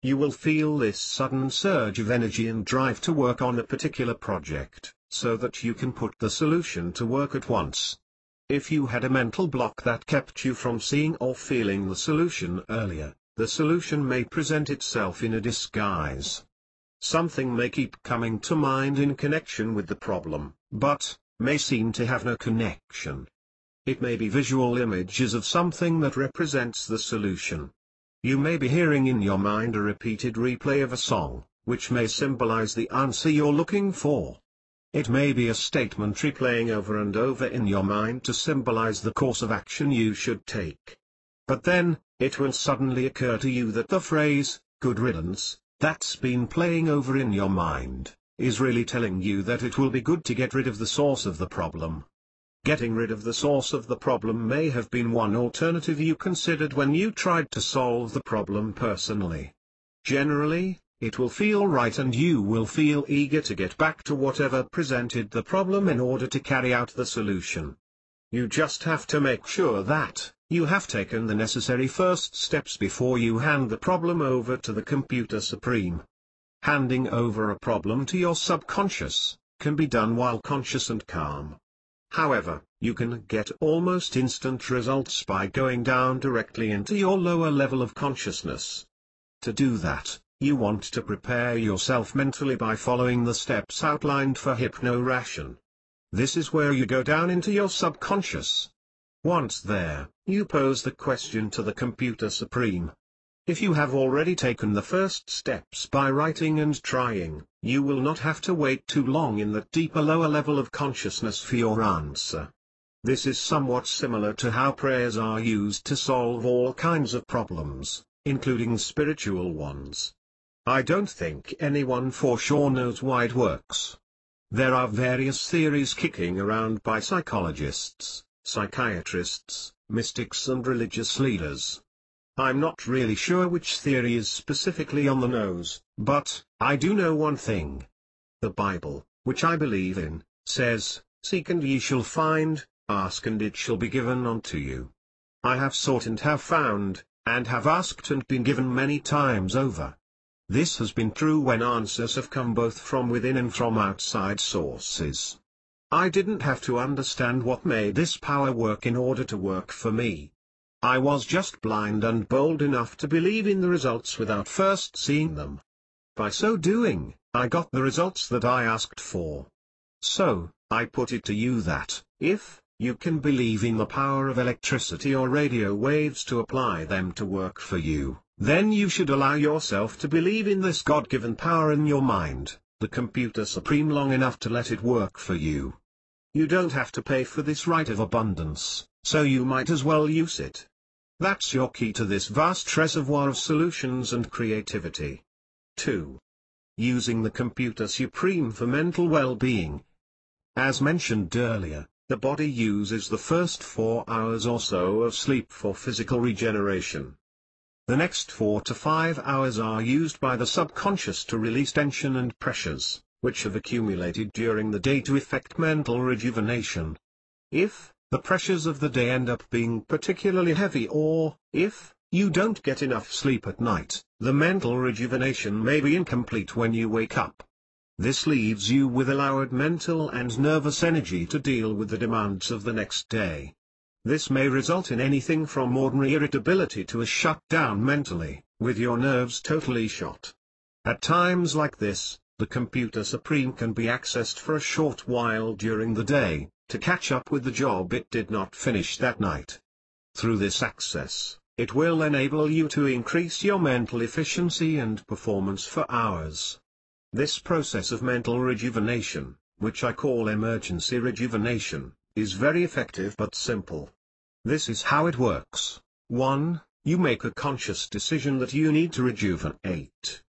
You will feel this sudden surge of energy and drive to work on a particular project, so that you can put the solution to work at once. If you had a mental block that kept you from seeing or feeling the solution earlier, the solution may present itself in a disguise. Something may keep coming to mind in connection with the problem, but may seem to have no connection. It may be visual images of something that represents the solution. You may be hearing in your mind a repeated replay of a song, which may symbolize the answer you're looking for. It may be a statement replaying over and over in your mind to symbolize the course of action you should take. But then, it will suddenly occur to you that the phrase, "good riddance," that's been playing over in your mind, is really telling you that it will be good to get rid of the source of the problem. Getting rid of the source of the problem may have been one alternative you considered when you tried to solve the problem personally. Generally, it will feel right and you will feel eager to get back to whatever presented the problem in order to carry out the solution. You just have to make sure that you have taken the necessary first steps before you hand the problem over to the Computer Supreme. Handing over a problem to your subconscious can be done while conscious and calm. However, you can get almost instant results by going down directly into your lower level of consciousness. To do that, you want to prepare yourself mentally by following the steps outlined for hypno-ration. This is where you go down into your subconscious. Once there, you pose the question to the Computer Supreme. If you have already taken the first steps by writing and trying, you will not have to wait too long in that deeper lower level of consciousness for your answer. This is somewhat similar to how prayers are used to solve all kinds of problems, including spiritual ones. I don't think anyone for sure knows why it works. There are various theories kicking around by psychologists, psychiatrists, mystics and religious leaders. I'm not really sure which theory is specifically on the nose, but I do know one thing. The Bible, which I believe in, says, "Seek and ye shall find, ask and it shall be given unto you." I have sought and have found, and have asked and been given many times over. This has been true when answers have come both from within and from outside sources. I didn't have to understand what made this power work in order to work for me. I was just blind and bold enough to believe in the results without first seeing them. By so doing, I got the results that I asked for. So, I put it to you that, if You can believe in the power of electricity or radio waves to apply them to work for you. Then you should allow yourself to believe in this God-given power in your mind, the computer supreme, long enough to let it work for you. You don't have to pay for this right of abundance, so you might as well use it. That's your key to this vast reservoir of solutions and creativity. 2. Using the computer supreme for mental well-being. As mentioned earlier, the body uses the first 4 hours or so of sleep for physical regeneration. The next 4 to 5 hours are used by the subconscious to release tension and pressures, which have accumulated during the day, to effect mental rejuvenation. If the pressures of the day end up being particularly heavy, or if you don't get enough sleep at night, the mental rejuvenation may be incomplete when you wake up. This leaves you with allowed mental and nervous energy to deal with the demands of the next day. This may result in anything from ordinary irritability to a shutdown mentally, with your nerves totally shot. At times like this, the computer supreme can be accessed for a short while during the day, to catch up with the job it did not finish that night. Through this access, it will enable you to increase your mental efficiency and performance for hours. This process of mental rejuvenation, which I call emergency rejuvenation, is very effective but simple. This is how it works. 1. You make a conscious decision that you need to rejuvenate.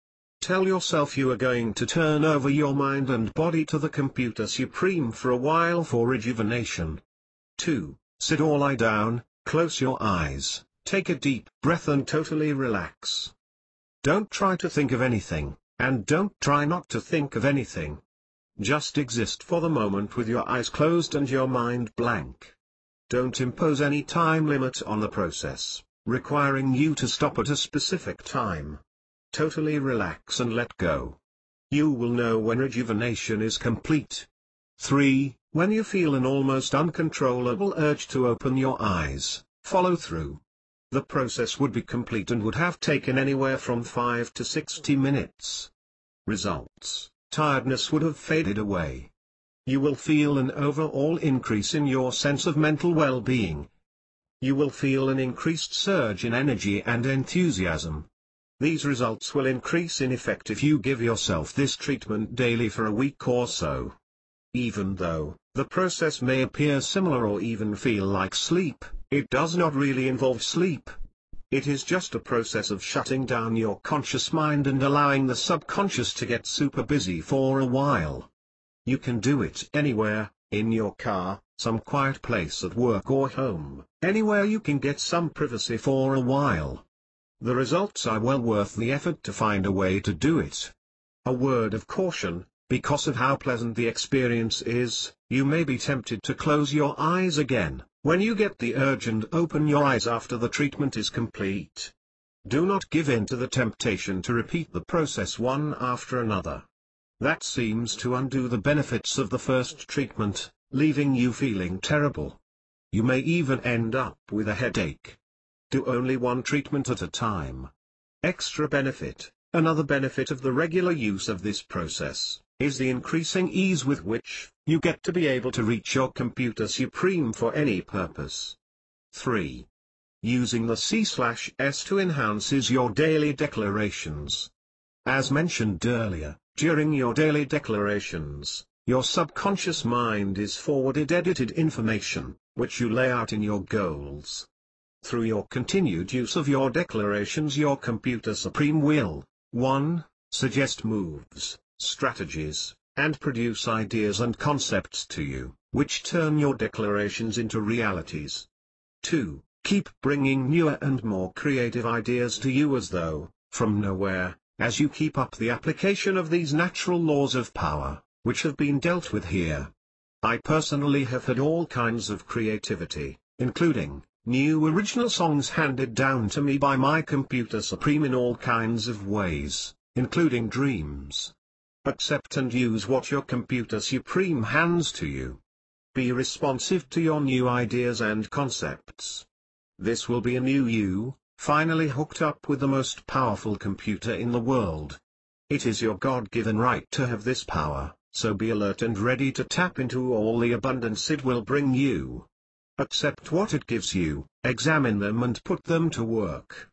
Tell yourself you are going to turn over your mind and body to the computer supreme for a while for rejuvenation. 2. Sit or lie down, close your eyes, take a deep breath and totally relax. Don't try to think of anything, and don't try not to think of anything. Just exist for the moment with your eyes closed and your mind blank. Don't impose any time limit on the process, requiring you to stop at a specific time. Totally relax and let go. You will know when rejuvenation is complete. 3. When you feel an almost uncontrollable urge to open your eyes, follow through. The process would be complete and would have taken anywhere from 5 to 60 minutes. Results: tiredness would have faded away. You will feel an overall increase in your sense of mental well-being. You will feel an increased surge in energy and enthusiasm. These results will increase in effect if you give yourself this treatment daily for a week or so. Even though the process may appear similar or even feel like sleep, it does not really involve sleep. It is just a process of shutting down your conscious mind and allowing the subconscious to get super busy for a while. You can do it anywhere, in your car, some quiet place at work or home, anywhere you can get some privacy for a while. The results are well worth the effort to find a way to do it. A word of caution: because of how pleasant the experience is, you may be tempted to close your eyes again when you get the urge and open your eyes after the treatment is complete. Do not give in to the temptation to repeat the process one after another. That seems to undo the benefits of the first treatment, leaving you feeling terrible. You may even end up with a headache. Do only one treatment at a time. Extra benefit: another benefit of the regular use of this process is the increasing ease with which you get to be able to reach your computer supreme for any purpose. 3. Using the C/S to enhances your daily declarations. As mentioned earlier, during your daily declarations, your subconscious mind is forwarded edited information, which you lay out in your goals. Through your continued use of your declarations, your computer supreme will, 1. Suggest moves, strategies, and produce ideas and concepts to you, which turn your declarations into realities. 2. Keep bringing newer and more creative ideas to you as though, from nowhere, as you keep up the application of these natural laws of power, which have been dealt with here. I personally have had all kinds of creativity, including new original songs handed down to me by my computer supreme in all kinds of ways, including dreams. Accept and use what your computer supreme hands to you. Be responsive to your new ideas and concepts. This will be a new you, finally hooked up with the most powerful computer in the world. It is your God-given right to have this power, so be alert and ready to tap into all the abundance it will bring you. Accept what it gives you, examine them and put them to work.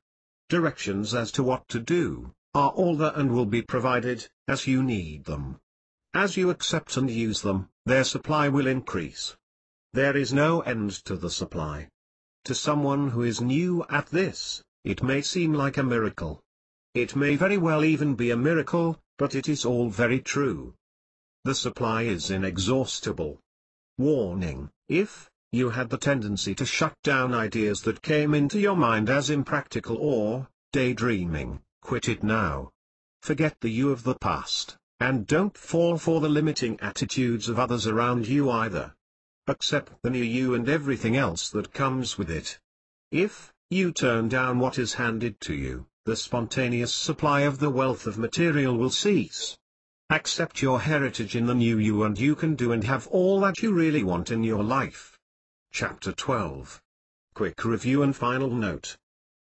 Directions as to what to do are all there and will be provided, as you need them. As you accept and use them, their supply will increase. There is no end to the supply. To someone who is new at this, it may seem like a miracle. It may very well even be a miracle, but it is all very true. The supply is inexhaustible. Warning: if you had the tendency to shut down ideas that came into your mind as impractical or daydreaming, quit it now. Forget the you of the past, and don't fall for the limiting attitudes of others around you either. Accept the new you and everything else that comes with it. If you turn down what is handed to you, the spontaneous supply of the wealth of material will cease. Accept your heritage in the new you and you can do and have all that you really want in your life. Chapter 12. Quick review and final note.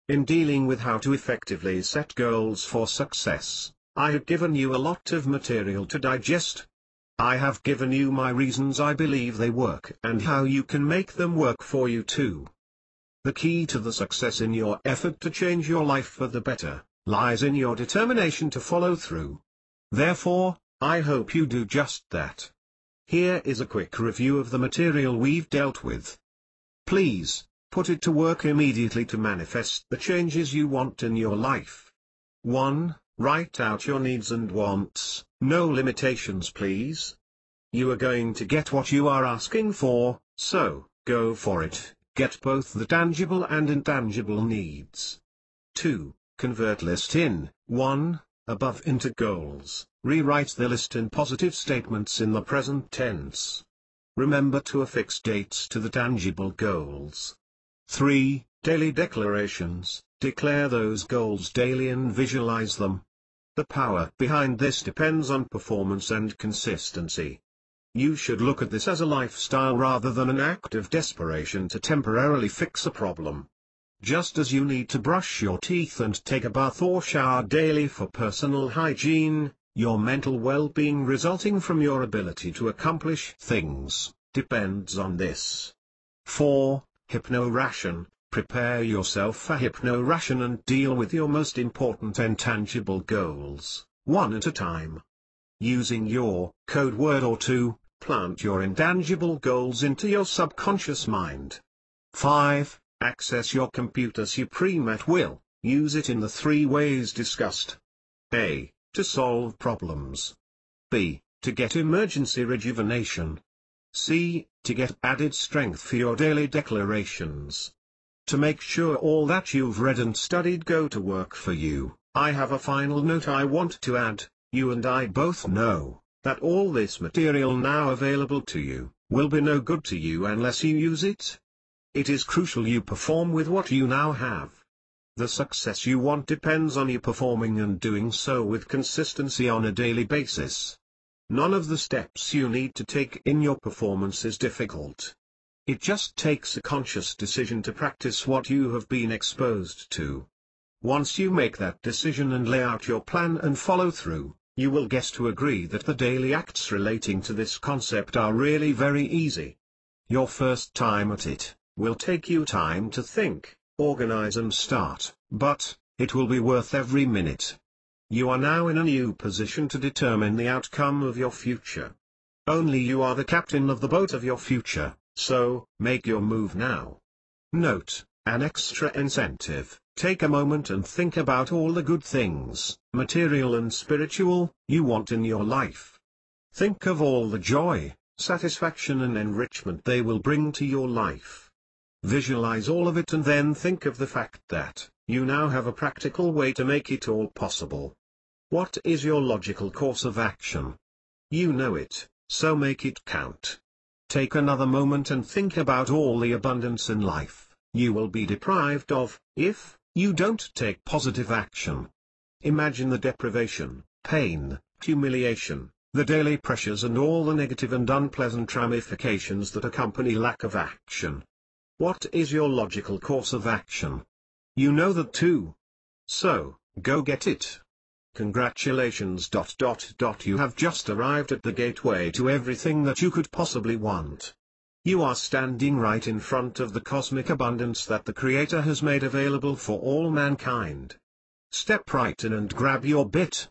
In dealing with how to effectively set goals for success, I have given you a lot of material to digest. I have given you my reasons I believe they work and how you can make them work for you too. The key to the success in your effort to change your life for the better lies in your determination to follow through. Therefore, I hope you do just that. Here is a quick review of the material we've dealt with. Please, put it to work immediately to manifest the changes you want in your life. 1. Write out your needs and wants, no limitations please. You are going to get what you are asking for, so, go for it, get both the tangible and intangible needs. 2. Convert list in, 1, above into goals, rewrite the list in positive statements in the present tense. Remember to affix dates to the tangible goals. 3. Daily declarations, declare those goals daily and visualize them. The power behind this depends on performance and consistency. You should look at this as a lifestyle rather than an act of desperation to temporarily fix a problem. Just as you need to brush your teeth and take a bath or shower daily for personal hygiene, your mental well-being resulting from your ability to accomplish things depends on this. 4. Hypno-ration, prepare yourself for hypno-ration and deal with your most important intangible goals, one at a time. Using your code word or two, plant your intangible goals into your subconscious mind. 5. Access your computer supreme at will, use it in the 3 ways discussed. A. To solve problems. B. To get emergency rejuvenation. C. To get added strength for your daily declarations. To make sure all that you've read and studied go to work for you, I have a final note I want to add. You and I both know that all this material now available to you will be no good to you unless you use it. It is crucial you perform with what you now have. The success you want depends on you performing and doing so with consistency on a daily basis. None of the steps you need to take in your performance is difficult. It just takes a conscious decision to practice what you have been exposed to. Once you make that decision and lay out your plan and follow through, you will get to agree that the daily acts relating to this concept are really very easy. Your first time at it will take you time to think, organize and start, but it will be worth every minute. You are now in a new position to determine the outcome of your future. Only you are the captain of the boat of your future, so make your move now. Note, an extra incentive: take a moment and think about all the good things, material and spiritual, you want in your life. Think of all the joy, satisfaction and enrichment they will bring to your life. Visualize all of it and then think of the fact that you now have a practical way to make it all possible. What is your logical course of action? You know it, so make it count. Take another moment and think about all the abundance in life you will be deprived of if you don't take positive action. Imagine the deprivation, pain, humiliation, the daily pressures and all the negative and unpleasant ramifications that accompany lack of action. What is your logical course of action? You know that too. So, go get it. Congratulations. You have just arrived at the gateway to everything that you could possibly want. You are standing right in front of the cosmic abundance that the Creator has made available for all mankind. Step right in and grab your bit,